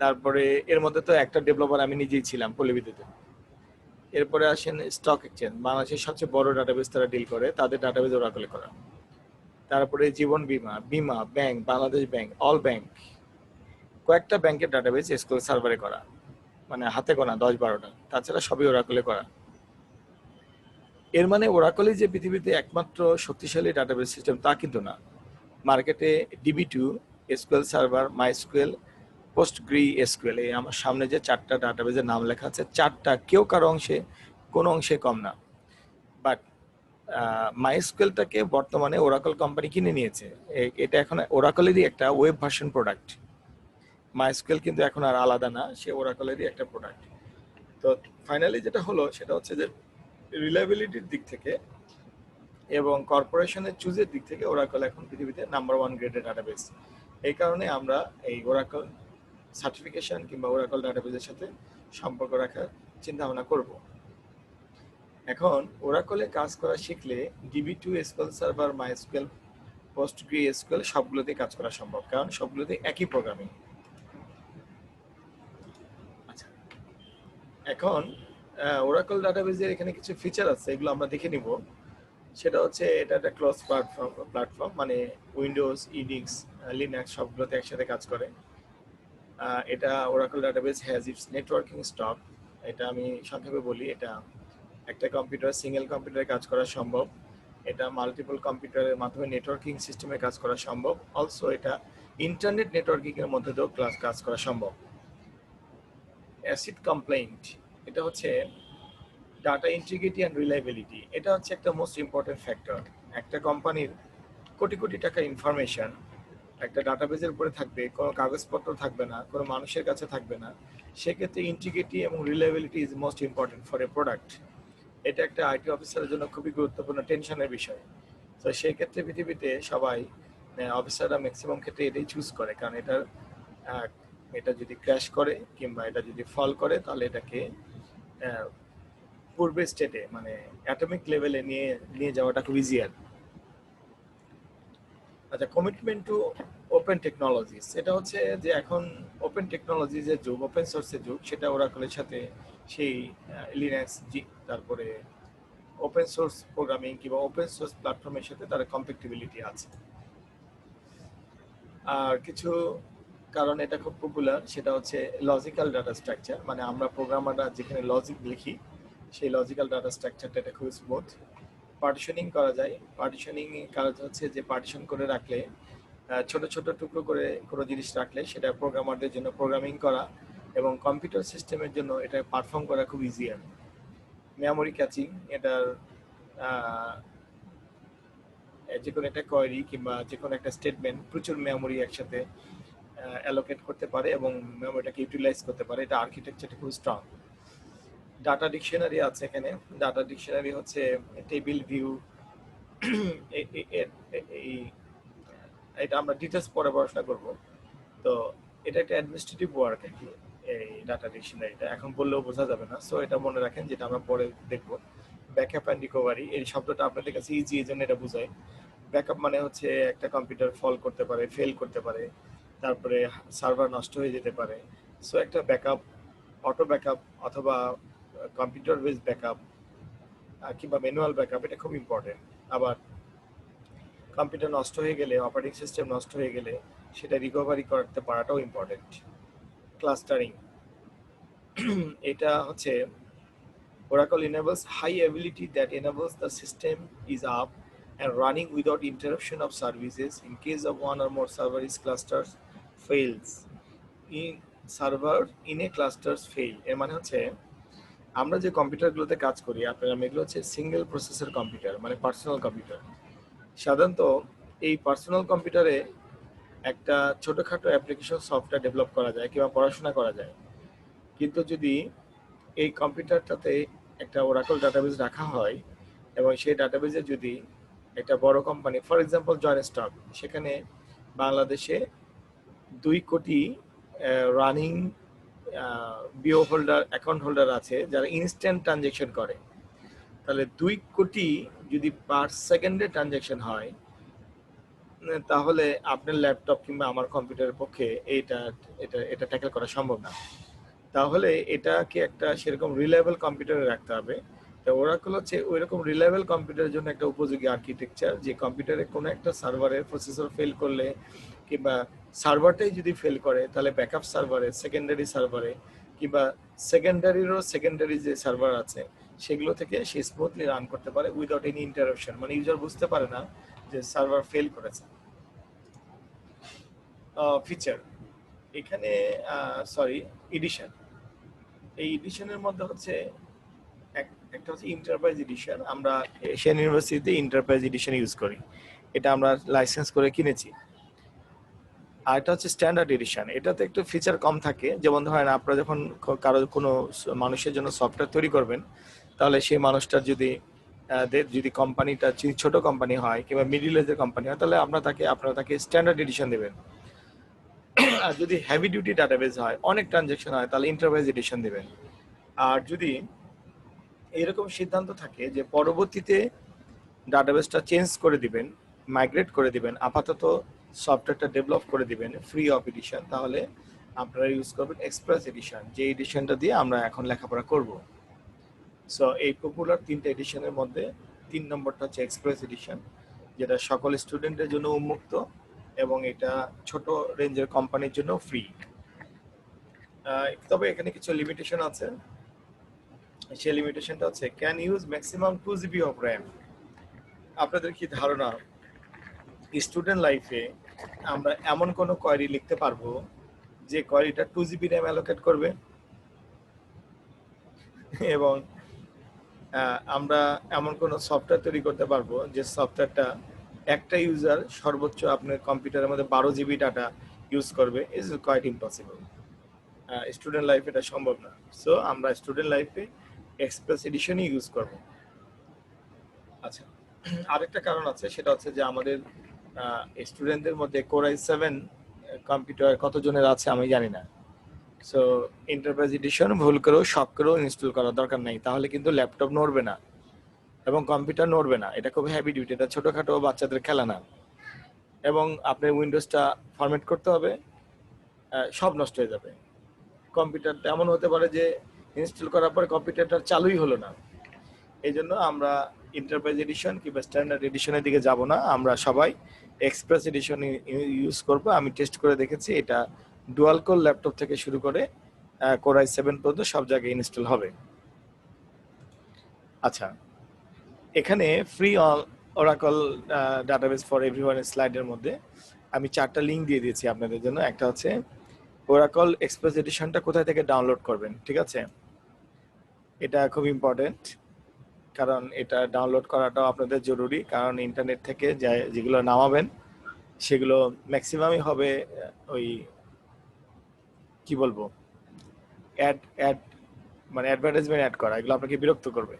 তারপরে এর মধ্যে তো একটা ডেভেলপার আমি নিজেই ছিলাম পল্লী বিদ্যুতে। এরপরে আসেন স্টক এক্সচেঞ্জ, বাংলাদেশের সবচেয়ে বড় ডাটাবেস তারা ডিল করে, তাদের ডাটাবেস ওরাকলে করা। তারপরে জীবন বীমা, bank, Bangladesh bank, all bank, কয়েকটা ব্যাংকের ডাটাবেস এসকিউএল সার্ভারে করা, মানে হাতে গোনা 10-12টা, তাছাড়া সবই ওরাকলে করা। এর মানে ওরাকলই যে পৃথিবীতে একমাত্র শক্তিশালী ডাটাবেস সিস্টেম তা কিন্তু না। মার্কেটে DB2, SQL Server, MySQL, PostgreSQL, এই আমার সামনে যে 4টা ডাটাবেসের নাম লেখা আছে, 4টা কেউ কারো অংশে কোনো অংশে কম না। বাট মাইস্কুয়েলটাকে বর্তমানে ওরাকল কোম্পানি কিনে নিয়েছে। এটা এখন ওরাকলেরই একটা ওয়েব ভার্সন প্রোডাক্ট। মাইস্কুয়েল কিন্তু এখন আর আলাদা না, সে ওরাকলেরই একটা প্রোডাক্ট। তো ফাইনালি যেটা হলো সেটা হচ্ছে যে রিলায়েবিলিটির দিক থেকে এবং কর্পোরেশনের চুজের দিক থেকে ওরাকল এখন পৃথিবীতে নাম্বার 1 গ্রেডের ডাটাবেস। এই কারণে আমরা এই ওরাকল সার্টিফিকেশন কিংবা ওরাকল ডাটাবেসের সাথে সম্পর্ক রাখার চিন্তা ভাবনা করব। এখন ওরাকলে কাজ করা শিখলে DB2, SQL Server, MySQL, PostgreSQL সবগুলোতে কাজ করা সম্ভব, কারণ সবগুলোতে একই প্রোগ্রামিং। আচ্ছা, এখন ওরাকল ডাটাবেসের এখানে কিছু ফিচার আছে, এগুলো আমরা দেখে নিব। সেটা হচ্ছে এটা একটা ক্লোজ প্ল্যাটফর্ম, মানে উইন্ডোজ, ইউনিক্স, লিনাক্স সবগুলোতে একসাথে কাজ করে। এটা Oracle database has its networking stock. এটা আমি সংক্ষেপে বলি, এটা একটা কম্পিউটার, সিঙ্গেল কম্পিউটারে কাজ করা সম্ভব। এটা মাল্টিপল কম্পিউটারের মাধ্যমে নেটওয়ার্কিং সিস্টেমে কাজ করা সম্ভব। অলসো এটা ইন্টারনেট নেটওয়ার্কিং এর মধ্যে দিয়েও কাজ করা সম্ভব। অ্যাসিড কমপ্লেইন্ট, এটা হচ্ছে ডাটা ইন্টিগ্রিটি অ্যান্ড রিলায়েবিলিটি। এটা হচ্ছে একটা মোস্ট ইম্পর্টেন্ট ফ্যাক্টর। একটা কোম্পানির কোটি কোটি টাকা ইনফরমেশন একটা ডাটাবেসের উপরে থাকবে, কোনো কাগজপত্র থাকবে না, কোনো মানুষের কাছে থাকবে না, সেক্ষেত্রে ইন্টিগ্রিটি এবং reliability is most important for a product. এটা একটা আইটি অফিসারের জন্য খুবই গুরুত্বপূর্ণ টেনশনের বিষয়। তো সেই ক্ষেত্রে পৃথিবীতে সবাই অফিসাররা ম্যাক্সিমাম ক্ষেত্রে এটাই চুজ করে, কারণ এটা যদি ক্র্যাশ করে কিংবা এটা যদি ফল করে তাহলে এটাকে পূর্বের স্টেটে মানে অ্যাটমিক লেভেলে নিয়ে যাওয়াটা খুব ইজিয়ার। আচ্ছা, কমিটমেন্ট টু ওপেন টেকনোলজিস, এটা হচ্ছে যে এখন ওপেন টেকনোলজিজের যুগ, ওপেন সোর্সের যুগ। সেটা ওরাকলের সাথে সেই লিনাক্স, তারপরে ওপেন সোর্স প্রোগ্রামিং কিংবা ওপেন সোর্স প্ল্যাটফর্মের সাথে তার কম্প্যাটিবিলিটি আছে। আর কিছু কারণ এটা খুব পপুলার, সেটা হচ্ছে লজিক্যাল ডাটা স্ট্রাকচার, মানে আমরা প্রোগ্রামাররা যেখানে লজিক লিখি সেই লজিক্যাল ডাটা স্ট্রাকচারটা এটা খুব স্মুথ। পার্টিশনিং করা যায়। পার্টিশনিং কাজ হচ্ছে যে পার্টিশন করে রাখলে, ছোট ছোট টুকরো করে কোনো জিনিস রাখলে সেটা প্রোগ্রামারদের জন্য প্রোগ্রামিং করা এবং কম্পিউটার সিস্টেমের জন্য এটা পারফর্ম করা খুব ইজিয়ার। মেমোরি ক্যাচিং, এটার যে কোনো একটা কোয়েরি কিংবা যে কোনো একটা স্টেটমেন্ট প্রচুর মেমোরি একসাথে অ্যালোকেট করতে পারে এবং মেমোরিটাকে ইউটিলাইজ করতে পারে। এটা আর্কিটেকচারটা খুব স্ট্রং। ডাটা ডিকশনারি আছে এখানে। ডাটা ডিকশনারি হচ্ছে টেবিল ভিউ, এটা আমরা ডিটেলস পরে পড়াশোনা করব। তো এটা একটা অ্যাডমিনিস্ট্রেটিভ ওয়ার্ক আর কি, এই ডাটা ডিকশনারিটা এখন বললেও বোঝা যাবে না, সো এটা মনে রাখেন, যেটা আমরা পরে দেখব। ব্যাকআপ অ্যান্ড রিকভারি, এই শব্দটা আপনাদের কাছে ইজি, এই জন্য এটা বোঝায়। ব্যাকআপ মানে হচ্ছে একটা কম্পিউটার ফল করতে পারে, ফেল করতে পারে, তারপরে সার্ভার নষ্ট হয়ে যেতে পারে। সো একটা ব্যাকআপ, অটো ব্যাকআপ অথবা কম্পিউটার বেস ব্যাকআপ কিংবা ম্যানুয়াল ব্যাকআপ, এটা খুব ইম্পর্টেন্ট। আবার কম্পিউটার নষ্ট হয়ে গেলে, অপারেটিং সিস্টেম নষ্ট হয়ে গেলে সেটা রিকভারি করতে পারাটাও ইম্পর্টেন্ট। ক্লাস্টারিং, এটা হচ্ছে Oracle enables high ability that enables the system is up and running without interruption of services in case of one or more serverless clusters fails. In server in a clusters fail, এর মানে হচ্ছে আমরা যে কম্পিউটারগুলোতে কাজ করি আপনারা, এগুলো হচ্ছে সিঙ্গেল প্রসেসর কম্পিউটার, মানে পার্সোনাল কম্পিউটার। সাধারণত এই পার্সোনাল কম্পিউটারে একটা ছোটখাটো অ্যাপ্লিকেশন সফটওয়্যার ডেভেলপ করা যায় কিংবা পড়াশোনা করা যায়, কিন্তু যদি এই কম্পিউটারটাতে একটা ওরাকল ডাটাবেস রাখা হয় এবং সেই ডাটাবেসে যদি একটা বড় company, for example join stock, সেখানে বাংলাদেশে 2 কোটি running BO holder, account holder আছে যারা ইনস্ট্যান্ট ট্রানজ্যাকশন করে, তাহলে 2 কোটি যদি পার সেকেন্ডে ট্রানজ্যাকশন হয়, তাহলে আপনার ল্যাপটপ কিংবা আমার কম্পিউটারের পক্ষে এটা এটা এটা ট্যাকেল করা সম্ভব না। তাহলে এটাকে একটা সেরকম রিলায়েবল কম্পিউটারে রাখতে হবে। তো ওরাকল হচ্ছে ওই রকম রিলায়েবল কম্পিউটারের জন্য একটা উপযোগী আর্কিটেকচার, যে কম্পিউটারে কোনো একটা সার্ভারের প্রসেসর ফেল করলে কিংবা সার্ভারটাই যদি ফেল করে, তাহলে ব্যাকআপ সার্ভারে, সেকেন্ডারি সার্ভারে কিংবা সেকেন্ডারিরও সেকেন্ডারি যে সার্ভার আছে সেগুলো থেকে সে স্মুথলি রান করতে পারে উইদাউট এনি ইন্টারাপশন, মানে ইউজার বুঝতে পারে না যে সার্ভার ফেল করেছে। ফিচার, এখানে সরি এডিশন, এই এডিশনের মধ্যে হচ্ছে একটা হচ্ছে এন্টারপ্রাইজ এডিশন। আমরা এশিয়ান ইউনিভার্সিটিতে এন্টারপ্রাইজ এডিশন ইউজ করি, এটা আমরা লাইসেন্স করে কিনেছি। আর এটা হচ্ছে স্ট্যান্ডার্ড এডিশন, এটাতে একটু ফিচার কম থাকে। যেমন ধরেন আপনারা যখন কারো কোনো মানুষের জন্য সফটওয়্যার তৈরি করবেন, তাহলে সেই মানুষটার যদি কোম্পানিটা ছোট কোম্পানি হয় কিংবা মিডিল এজের কোম্পানি হয়, তাহলে আপনারা তাকে স্ট্যান্ডার্ড এডিশন দেবেন। আর যদি হেভি ডিউটি ডাটাবেস হয়, অনেক ট্রানজ্যাকশন হয়, তাহলে এন্টারপ্রাইজ এডিশন দেবেন। আর যদি এরকম সিদ্ধান্ত থাকে যে পরবর্তীতে ডাটাবেসটা চেঞ্জ করে দিবেন, মাইগ্রেট করে দিবেন, আপাতত সফটওয়্যারটা ডেভেলপ করে দিবেন ফ্রি অফ এডিশন, তাহলে আপনারা ইউজ করবেন এক্সপ্রেস এডিশন, যে এডিশনটা দিয়ে আমরা এখন লেখাপড়া করব। সো এই পপুলার 3টে এডিশনের মধ্যে 3 নম্বরটা হচ্ছে এক্সপ্রেস এডিশন, যেটা সকল স্টুডেন্টের জন্য উন্মুক্ত এবং এটা ছোট রেঞ্জের কোম্পানির জন্য ফ্রি। তবে এখানে কিছু লিমিটেশন আছে। সেই লিমিটেশনটা হচ্ছে can use maximum 2 GB of RAM. আপনাদের কি ধারণা স্টুডেন্ট লাইফে আমরা এমন কোনো কোয়েরি লিখতে পারবো যে কোয়েরিটা 2 GB র্যাম অ্যালোকেট করবে? এবং আমরা এমন কোনো সফটওয়্যার তৈরি করতে পারবো যে সফটওয়্যারটা একটা ইউজার সর্বোচ্চ আপনার কম্পিউটারের মধ্যে 12 GB ডাটা ইউজ করবে? Is quite impossible. স্টুডেন্ট লাইফে এটা সম্ভব না। সো আমরা স্টুডেন্ট লাইফে এক্সপ্রেস এডিশনই ইউজ করব। আচ্ছা, আরেকটা কারণ আছে, সেটা হচ্ছে যে আমাদের স্টুডেন্টদের মধ্যে কোর i7 কম্পিউটার কতজনের আছে আমি জানি না। সো এন্টারপ্রাইজ এডিশন ভুল করেও শখ করেও ইনস্টল করার দরকার নেই, তাহলে কিন্তু ল্যাপটপ নড়বে না এবং কম্পিউটার নড়বে না। এটা খুব হেভি ডিউটি, এটা ছোটোখাটো বাচ্চাদের খেলা না। এবং আপনার উইন্ডোজটা ফরম্যাট করতে হবে, সব নষ্ট হয়ে যাবে। কম্পিউটারটা এমন হতে পারে যে ইনস্টল করার পরে কম্পিউটারটা চালুই হলো না। এই জন্য আমরা এন্টারপ্রাইজ এডিশন কিংবা স্ট্যান্ডার্ড এডিশনের দিকে যাব না, আমরা সবাই এক্সপ্রেস এডিশন ইউজ করব। আমি টেস্ট করে দেখেছি, এটা ডুয়াল কোর ল্যাপটপ থেকে শুরু করে কোর i7 পর্যন্ত সব জায়গায় ইনস্টল হবে। আচ্ছা, এখানে free Oracle database for everyone স্লাইডের মধ্যে আমি 4টা লিঙ্ক দিয়ে দিয়েছি আপনাদের জন্য। একটা হচ্ছে ওরাকল এক্সপ্রেস এডিশনটা কোথায় থেকে ডাউনলোড করবেন, ঠিক আছে? এটা খুব ইম্পর্টেন্ট, কারণ এটা ডাউনলোড করাটাও আপনাদের জরুরি, কারণ ইন্টারনেট থেকে যেগুলো নামাবেন সেগুলো ম্যাক্সিমামই হবে ওই কি বলবো অ্যাড মানে অ্যাডভার্টাইজমেন্ট অ্যাড করা, এগুলো আপনাকে বিরক্ত করবে।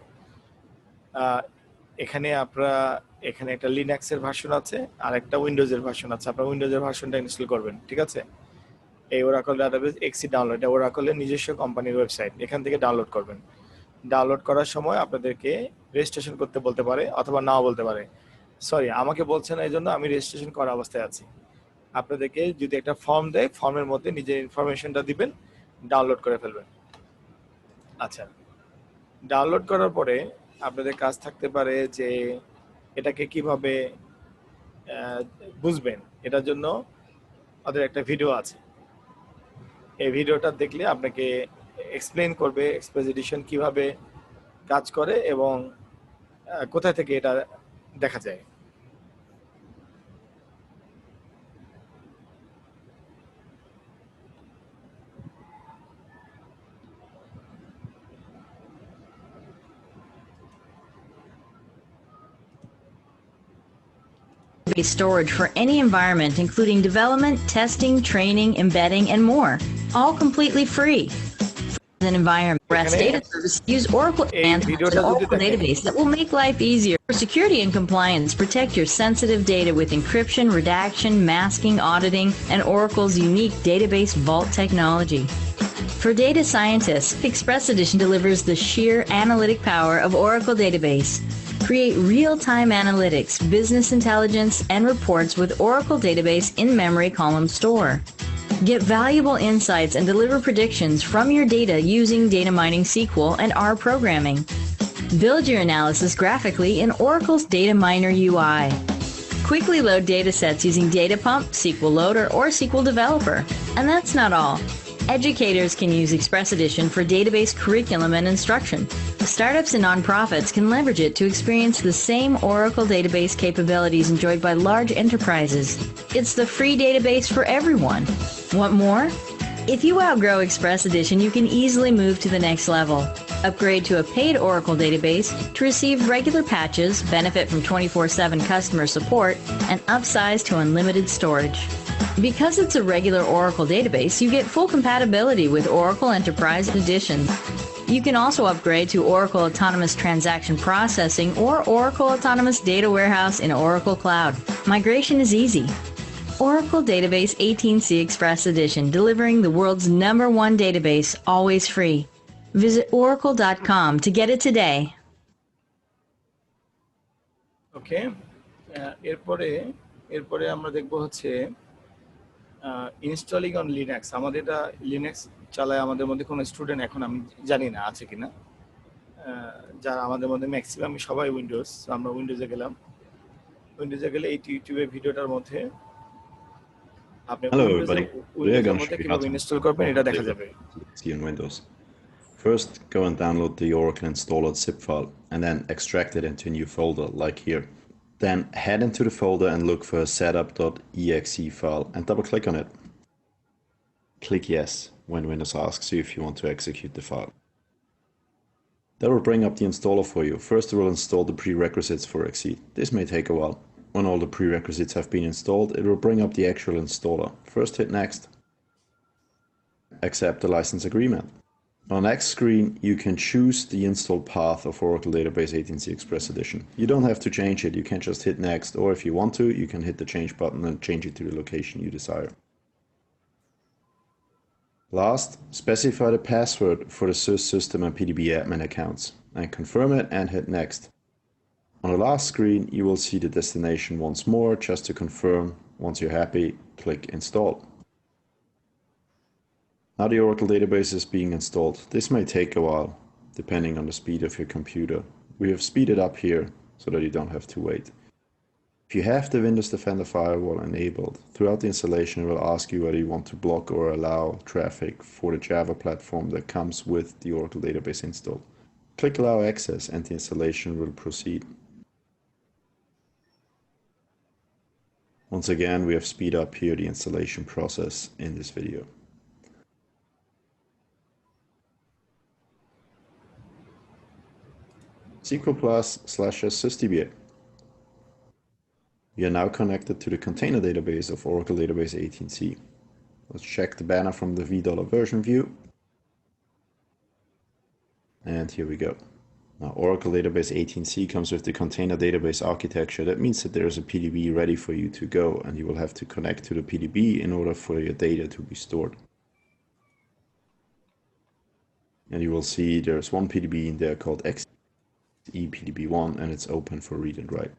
এখানে একটা লিনাক্সের ভার্সন আছে আর একটা উইন্ডোজের ভার্সন আছে, আপনার উইন্ডোজের ভার্সনটা ইনস্টল করবেন, ঠিক আছে? এই ওরাকল ডাটাবেস এক্সি ডাউনলোড, এটা ওরাকলের নিজস্ব কোম্পানির ওয়েবসাইট, এখান থেকে ডাউনলোড করবেন। ডাউনলোড করার সময় আপনাদেরকে রেজিস্ট্রেশন করতে বলতে পারে অথবা নাও বলতে পারে। সরি, আমাকে বলছে না, এই জন্য আমি রেজিস্ট্রেশন করা অবস্থায় আছি। আপনাদেরকে যদি একটা ফর্ম দেয়, ফর্মের মধ্যে নিজের ইনফরমেশনটা দিবেন, ডাউনলোড করে ফেলবেন। আচ্ছা, ডাউনলোড করার পরে আপনাদের কাজ থাকতে পারে যে এটাকে কিভাবে বুঝবেন, এটার জন্য ওদের একটা ভিডিও আছে। এই ভিডিওটা দেখলে আপনাকে এক্সপ্লেন করবে এক্সপ্রেস এডিশন কিভাবে কাজ করে এবং কোথায় থেকে এটা দেখা যায়। Storage for any environment, including development, testing, training, embedding, and more, all completely free. An environment, REST data service use Oracle and Oracle database that will make life easier. For security and compliance, protect your sensitive data with encryption, redaction, masking, auditing, and Oracle's unique database vault technology. For data scientists, Express Edition delivers the sheer analytic power of Oracle Database. Create real-time analytics, business intelligence, and reports with Oracle Database in-memory column store. Get valuable insights and deliver predictions from your data using data mining SQL and R programming. Build your analysis graphically in Oracle's Data Miner UI. Quickly load datasets using Data Pump, SQL Loader, or SQL Developer. And that's not all. Educators can use Express Edition for database curriculum and instruction. Startups and nonprofits can leverage it to experience the same Oracle database capabilities enjoyed by large enterprises. It's the free database for everyone. Want more? If you outgrow Express Edition, you can easily move to the next level. Upgrade to a paid Oracle database to receive regular patches, benefit from 24/7 customer support, and upsize to unlimited storage. Because it's a regular Oracle database, you get full compatibility with Oracle Enterprise Edition. You can also upgrade to Oracle Autonomous Transaction Processing or Oracle Autonomous Data Warehouse in Oracle Cloud. Migration is easy. Oracle Database 18c Express Edition, delivering the world's #1 database, always free. Visit oracle.com to get it today. ওকে, এরপরে আমরা দেখব হচ্ছে ইনস্টলিং অন লিনাক্স। আমাদের এটা লিনাক্স চালায় আমাদের মধ্যে কোনো স্টুডেন্ট এখন আমি জানি না আছে কিনা, যারা আমাদের মধ্যে ম্যাক্সিমাম সবাই উইন্ডোজ। আমরা উইন্ডোজে গেলাম, উইন্ডোজে গেলে এই ইউটিউবের ভিডিওটার মধ্যে আপনি উইন্ডোজের মধ্যে কিভাবে ইনস্টল করবেন এটা দেখা যাবে। In Windows. First, go and download the Oracle installer zip file and then extract it into a new folder like here. Then head into the folder and look for a setup.exe file and double click on it. Click yes when Windows asks you if you want to execute the file. That will bring up the installer for you. First it will install the prerequisites for exe. This may take a while. When all the prerequisites have been installed, it will bring up the actual installer. First hit next. Accept the license agreement. On the next screen, you can choose the install path of Oracle Database 18c Express Edition. You don't have to change it, you can just hit next, or if you want to, you can hit the change button and change it to the location you desire. Last, specify the password for the SUS system and PDB admin accounts, and confirm it and hit next. On the last screen, you will see the destination once more. Just to confirm, once you're happy, click install. Now the Oracle database is being installed. This may take a while, depending on the speed of your computer. We have speeded up here so that you don't have to wait. If you have the Windows Defender firewall enabled, throughout the installation it will ask you whether you want to block or allow traffic for the Java platform that comes with the Oracle database installed. Click Allow Access and the installation will proceed. Once again, we have speed up here the installation process in this video. SQL+/sysdba. We are now connected to the container database of Oracle Database 18c. Let's check the banner from the $version view. And here we go. Now, Oracle Database 18c comes with the container database architecture. That means that there's a PDB ready for you to go, and you will have to connect to the PDB in order for your data to be stored. And you will see there's one PDB in there called XEPDB1, and it's open for read and write.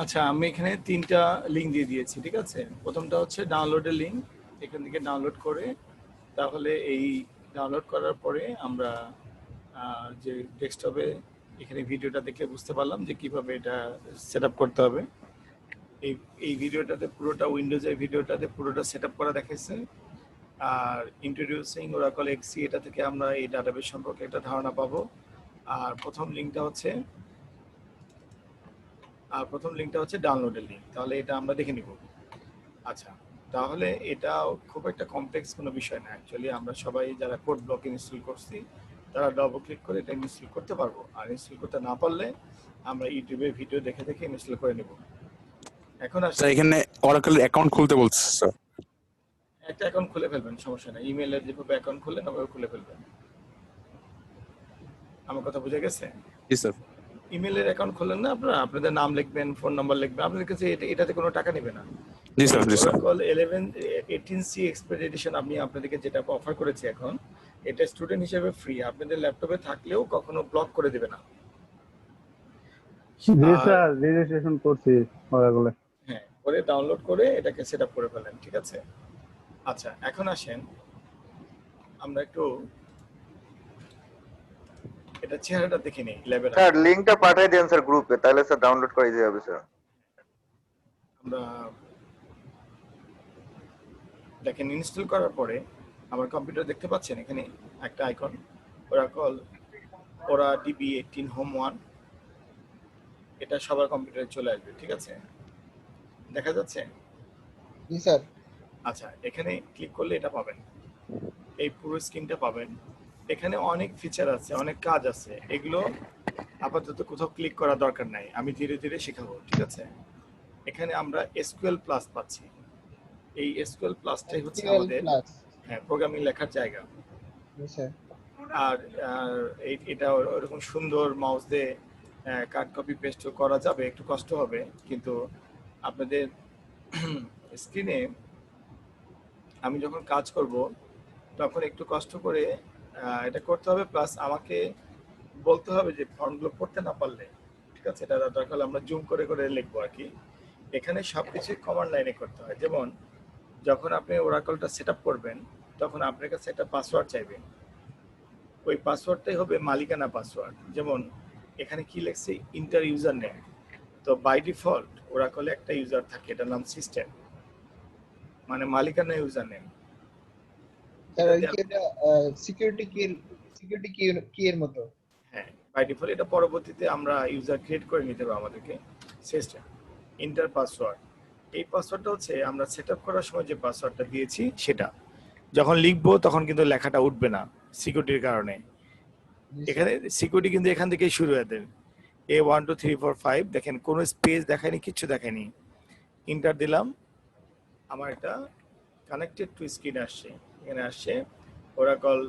আচ্ছা, আমি এখানে তিনটা লিংক দিয়ে দিয়েছি, ঠিক আছে? প্রথমটা হচ্ছে ডাউনলোডের লিংক, এখান থেকে ডাউনলোড করে তাহলে এই ডাউনলোড করার পরে আমরা যে ডেস্কটপে এখানে ভিডিওটা দেখে বুঝতে পারলাম যে কিভাবে এটা সেট আপ করতে হবে। এই ভিডিওটাতে পুরোটা উইন্ডোজের ভিডিওটাতে পুরোটা সেট আপ করা দেখাচ্ছে। আর ইন্ট্রোডিউসিং ওরাকল এক্সি, এটা থেকে আমরা এই ডাটাবেস সম্পর্কে একটা ধারণা পাবো। আর প্রথম লিঙ্কটা হচ্ছে ডাউনলোডের লিঙ্ক, তাহলে এটা আমরা দেখে নিব। আচ্ছা, তাহলে এটা খুব একটা কমপ্লেক্স কোনো বিষয় না। অ্যাকচুয়ালি আমরা সবাই যারা কোড ব্লক ইনস্টল করছি তারা ডাবল ক্লিক করে এটা ইনস্টল করতে পারবো। আর ইনস্টল করতে না পারলে আমরা ইউটিউবে ভিডিও দেখে দেখে ইনস্টল করে নেব। এখন স্যার এখানে অরাকল অ্যাকাউন্ট খুলতে বলছে স্যার। একটা অ্যাকাউন্ট খুলে ফেলবেন, সমস্যা নেই। ইমেইলের যেভাবে অ্যাকাউন্ট খুললেন ওভাবে খুলে ফেলবেন। আমার কথা বুঝে গেছে? জি স্যার। ইমেইলের অ্যাকাউন্ট খুললেন না আপনারা, আপনাদের নাম লিখবেন, ফোন নাম্বার লিখবেন, আপনাদের কাছে এটাতে কোনো টাকা নেবে না। জি স্যার, জি sir. Oracle 18c expert edition আমি আপনাদেরকে যেটা অফার করেছি এখন, এটা স্টুডেন্ট হিসেবে ফ্রি, আপনাদের ল্যাপটপে থাকলেও কখনো ব্লক করে দেবে না। জি স্যার, রেজিস্ট্রেশন করছি ওরাকলে। হ্যাঁ, করে ডাউনলোড করে এটাকে সেটআপ করে ফেলেন, ঠিক আছে? আচ্ছা, এখন আসেন আমরা একটু এটা চেহারাটা দেখে নেই ল্যাবে। স্যার লিংকটা পাঠিয়ে দেন স্যার গ্রুপে, তাহলে স্যার ডাউনলোড করে দিতে হবে স্যার। আমরা দেখেন ইনস্টল করার পরে আমার কম্পিউটার দেখতে পাচ্ছেন এখানে একটা আইকন ওরাকল ওরা ডিবি 18 হোম 1, এটা সবার কম্পিউটারে চলে আসবে, ঠিক আছে? দেখা যাচ্ছে? জি স্যার। আচ্ছা, এখানে ক্লিক করলে এটা পাবেন, এই পুরো স্ক্রিনটা পাবেন। এখানে অনেক ফিচার আছে, অনেক কাজ আছে, এগুলো আপাতত কোথাও ক্লিক করা দরকার নাই, আমি ধীরে ধীরে শেখাবো, ঠিক আছে? এখানে আমরা এসকিউএল প্লাস পাচ্ছি। এই এসকিউএল প্লাসটাই হচ্ছে আমাদের প্রোগ্রামিং লেখার জায়গা। আর এটা ওরকম সুন্দর মাউস দিয়ে কাট কপি পেস্ট করা যাবে, একটু কষ্ট হবে, কিন্তু আপনাদের স্ক্রিনে আমি যখন কাজ করব তখন একটু কষ্ট করে এটা করতে হবে, প্লাস আমাকে বলতে হবে যে ফর্মগুলো পড়তে না পারলে, ঠিক আছে, এটা দরকার হলে আমরা জুম করে করে লিখবো আর কি। এখানে সবকিছু কমান্ড লাইনে করতে হয়। যেমন যখন আপনি ওরাকলটা সেট আপ করবেন তখন আপনার কাছে একটা পাসওয়ার্ড চাইবে, ওই পাসওয়ার্ডটাই হবে মালিকানা পাসওয়ার্ড। যেমন এখানে কি লিখছে, ইন্টার ইউজার নেম, তো বাই ডিফল্ট ওরাকলে একটা ইউজার থাকে, এটার নাম সিস্টেম, মানে মালিকানা ইউজার নেম। সিকিউরিটি কি এর মতো? হ্যাঁ, বাই ডিফল্ট এটা পরবর্তীতে আমরা ইউজার ক্রিয়েট করে নিতে হবে আমাদেরকে। সিস্টেম ইন্টার পাসওয়ার্ড, এই পাসওয়ার্ডটা হচ্ছে আমরা সেটআপ করার সময় যে পাসওয়ার্ডটা দিয়েছি সেটা। যখন লিখবো তখন কিন্তু লেখাটা উঠবে না সিকিউরিটির কারণে। এখানে সিকিউরিটি কিন্তু এখান থেকেই শুরু হয়ে দেন, A1 2 3 4 5, দেখেন কোনো স্পেস দেখায়নি, কিচ্ছু দেখায়নি। ইন্টার দিলাম, আমার একটা কানেক্টেড টু স্ক্রিন আসছে, এখানে আসছে Oracle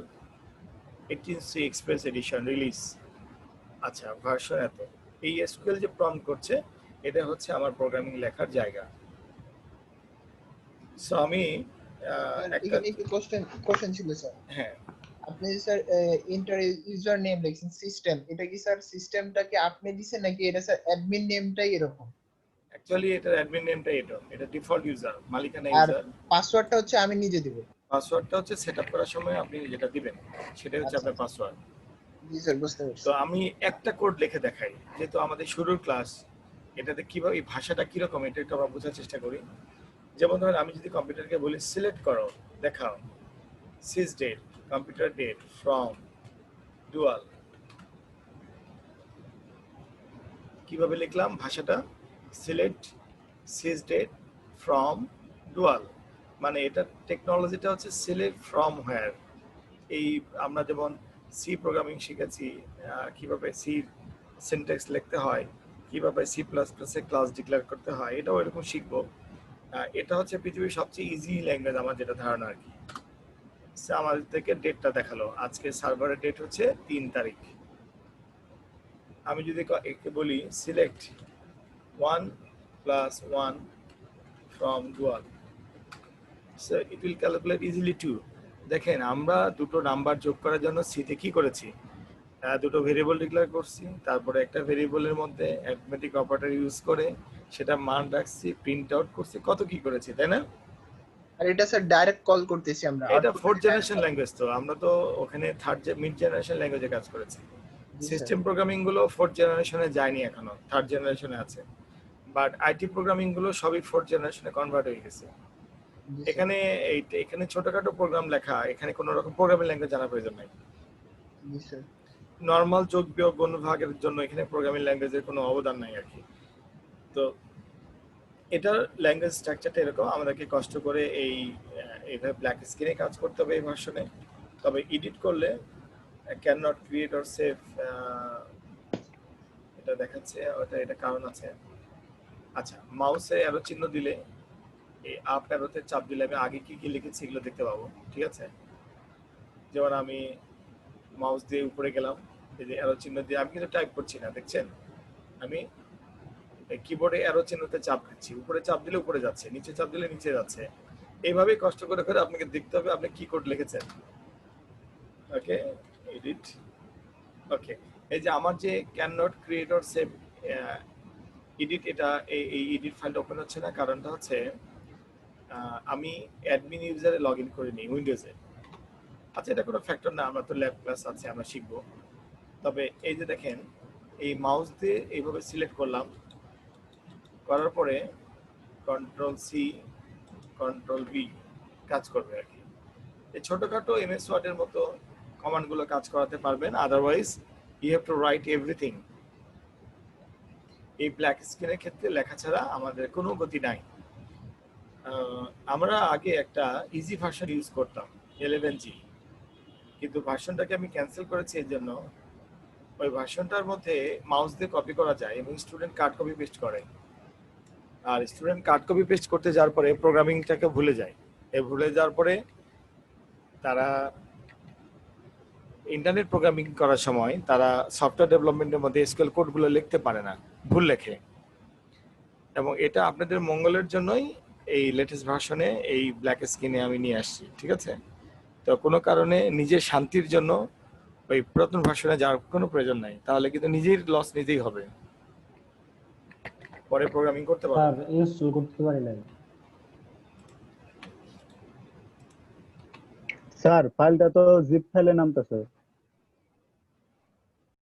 18c express edition release. আচ্ছা, ভার্সন এত। এই এসকিউএল যে প্রম্পট করছে এটা হচ্ছে আমার প্রোগ্রামিং লেখার জায়গা। সো আমি এখানে একটু কোশ্চেন ছিল স্যার। হ্যাঁ, আপনি স্যার ইন্টার ইউজার নেম লিখছেন সিস্টেম, এটা কি স্যার সিস্টেমটাকে আপনি দিবেন নাকি এটা স্যার অ্যাডমিন নেমটাই এরকম? অ্যাকচুয়ালি এটার অ্যাডমিন নেমটা এটা ডিফল্ট ইউজার, মালিকানা আর ইউজার। পাসওয়ার্ডটা হচ্ছে আমি নিজে দিব? পাসওয়ার্ডটা হচ্ছে সেটআপ করার সময় আপনি যেটা দিবেন সেটাই হচ্ছে আপনার পাসওয়ার্ড। জি স্যার, বুঝতে পারছি। তো আমি একটা কোড লিখে দেখাই, যেহেতু আমাদের শুরুর ক্লাস, এটাতে কিভাবে এই ভাষাটা কিরকম এটা একটু আমরা বোঝার চেষ্টা করি। যেমন ধরেন আমি যদি কম্পিউটারকে বলি সিলেক্ট করো, দেখাও sys date, computer date from dual, কিভাবে লিখলাম ভাষাটা, select sys date from dual, মানে এটা টেকনোলজিটা হচ্ছে সিলেক্ট ফ্রম হোয়ার। এই আমরা যেমন সি প্রোগ্রামিং শিখেছি, কিভাবে সি সিনট্যাক্স লিখতে হয়, কিভাবে সি প্লাস প্লাসে ক্লাস ডিক্লেয়ার করতে হয়, এটাও এরকম শিখবো। এটা হচ্ছে পৃথিবীর সবচেয়ে ইজি ল্যাঙ্গুয়েজ আমার যেটা ধারণা আর কি। আমাদের থেকে ডেটটা দেখালো, আজকে সার্ভারের ডেট হচ্ছে 3 তারিখ। আমি যদি একে বলি select 1 + 1 from dual, so it will calculate easily 2. দেখেন আমরা দুটো নাম্বার যোগ করার জন্য সিতে কি করেছি, দুটো ভেরিয়েবল ডিক্লেয়ার করছি, তারপরে একটা ভেরিয়েবলের মধ্যে অ্যারিথমেটিক অপারেটর ইউজ করে সেটা মান রাখছি, প্রিন্ট আউট করছি, কত কি করেছি, তাই না? আর এটা স্যার ডাইরেক্ট কল করতেছি আমরা, এটা 4th জেনারেশন ল্যাঙ্গুয়েজ, তো আমরা তো ওখানে মিড জেনারেশন ল্যাঙ্গুয়েজে কাজ করেছি। সিস্টেম প্রোগ্রামিং গুলো 4th জেনারেশনে যায়নি এখনো, 3rd জেনারেশনে আছে, বাট আইটি প্রোগ্রামিং গুলো সবই 4th জেনারেশনে কনভার্ট হয়ে গেছে। এখানে এখানে ছোটখাটো প্রোগ্রাম লেখা, এখানে কোনো রকম প্রোগ্রামিং ল্যাঙ্গুয়েজ জানার প্রয়োজন নাই। জি স্যার। নরমাল যোগ বিয়োগ গুণভাগের জন্য এখানে প্রোগ্রামিং ল্যাঙ্গুয়েজের কোনো অবদান নাই আর কি। তো এটার ল্যাঙ্গুয়েজ স্ট্রাকচারটা এরকম, আমাদেরকে কষ্ট করে এইভাবে ব্ল্যাক স্ক্রিনে কাজ করতে হবে এই ভার্সনে। তবে এডিট করলে can not create or save, এটা দেখাচ্ছে, এটা কারণ আছে। আচ্ছা, মাউসে অ্যারো চিহ্ন দিলে, এই আপ অ্যারোতে চাপ দিলে আমি আগে কি কি লিখেছি এগুলো দেখতে পাবো, ঠিক আছে? যেমন আমি মাউস দিয়ে উপরে গেলাম, এই যে অ্যারো চিহ্ন দিয়ে আমি কিন্তু টাইপ করছি না, দেখছেন? আমি কিবোর্ডে অ্যারো চিহ্নতে চাপ দিচ্ছি, উপরে চাপ দিলে উপরে যাচ্ছে, নিচে চাপ দিলে নিচে যাচ্ছে। এইভাবেই কষ্ট করে করে আপনাকে দেখতে হবে আপনি কি কোড লিখেছেন। ওকে, এডিট, ওকে। এই যে আমার যে can not create or save edit, এটা এই এডিট ফাইলটা ওপেন হচ্ছে না, কারণটা হচ্ছে আমি অ্যাডমিন ইউজারে লগ ইন করিনি উইন্ডোজে। আচ্ছা, এটা কোনো ফ্যাক্টর না, আমরা তো ল্যাব ক্লাস আছে, আমরা শিখবো। তবে এই যে দেখেন, এই মাউস দিয়ে এইভাবে সিলেক্ট করলাম, করার পরে Ctrl+C Ctrl+V কাজ করবে আর কি। এই ছোটখাটো এমএস ওয়ার্ডের মতো কমান্ডগুলো কাজ করাতে পারবেন, otherwise you have to write everything. এই ব্ল্যাক স্ক্রিনের ক্ষেত্রে লেখা ছাড়া আমাদের কোনো গতি নাই। আমরা আগে একটা ইজি ভার্সন ইউজ করতাম 11G, কিন্তু ভার্সনটাকে আমি ক্যান্সেল করেছি এর জন্য ওই ভার্সনটার মধ্যে মাউস দিয়ে কপি করা যায় এবং স্টুডেন্ট কাট কপি পেস্ট করে, আর স্টুডেন্ট কাট কপি পেস্ট করতে যাওয়ার পরে প্রোগ্রামিংটাকে ভুলে যায়। এই ভুলে যাওয়ার পরে তারা ইন্টারনেট প্রোগ্রামিং করার সময় তারা সফটওয়্যার ডেভেলপমেন্টের মধ্যে এসকিউএল কোডগুলো লিখতে পারে না, ভুল লেখে। এবং এটা আপনাদের মঙ্গলের জন্যই এই লেটেস্ট ভার্সনে এই ব্ল্যাক স্ক্রিনে আমি নিয়ে আসছি, ঠিক আছে? তো কোনো কারণে নিজের শান্তির জন্য ওই পুরাতন ভার্সনে যাওয়ার কোনো প্রয়োজন নাই, তাহলে কিন্তু নিজের লস নিজেই হবে, পরে প্রোগ্রামিং করতে পারবেন। স্যার ইনস্টল করতে পারি না স্যার ফাইলটা তো জিপ ফাইলে নামতেছে।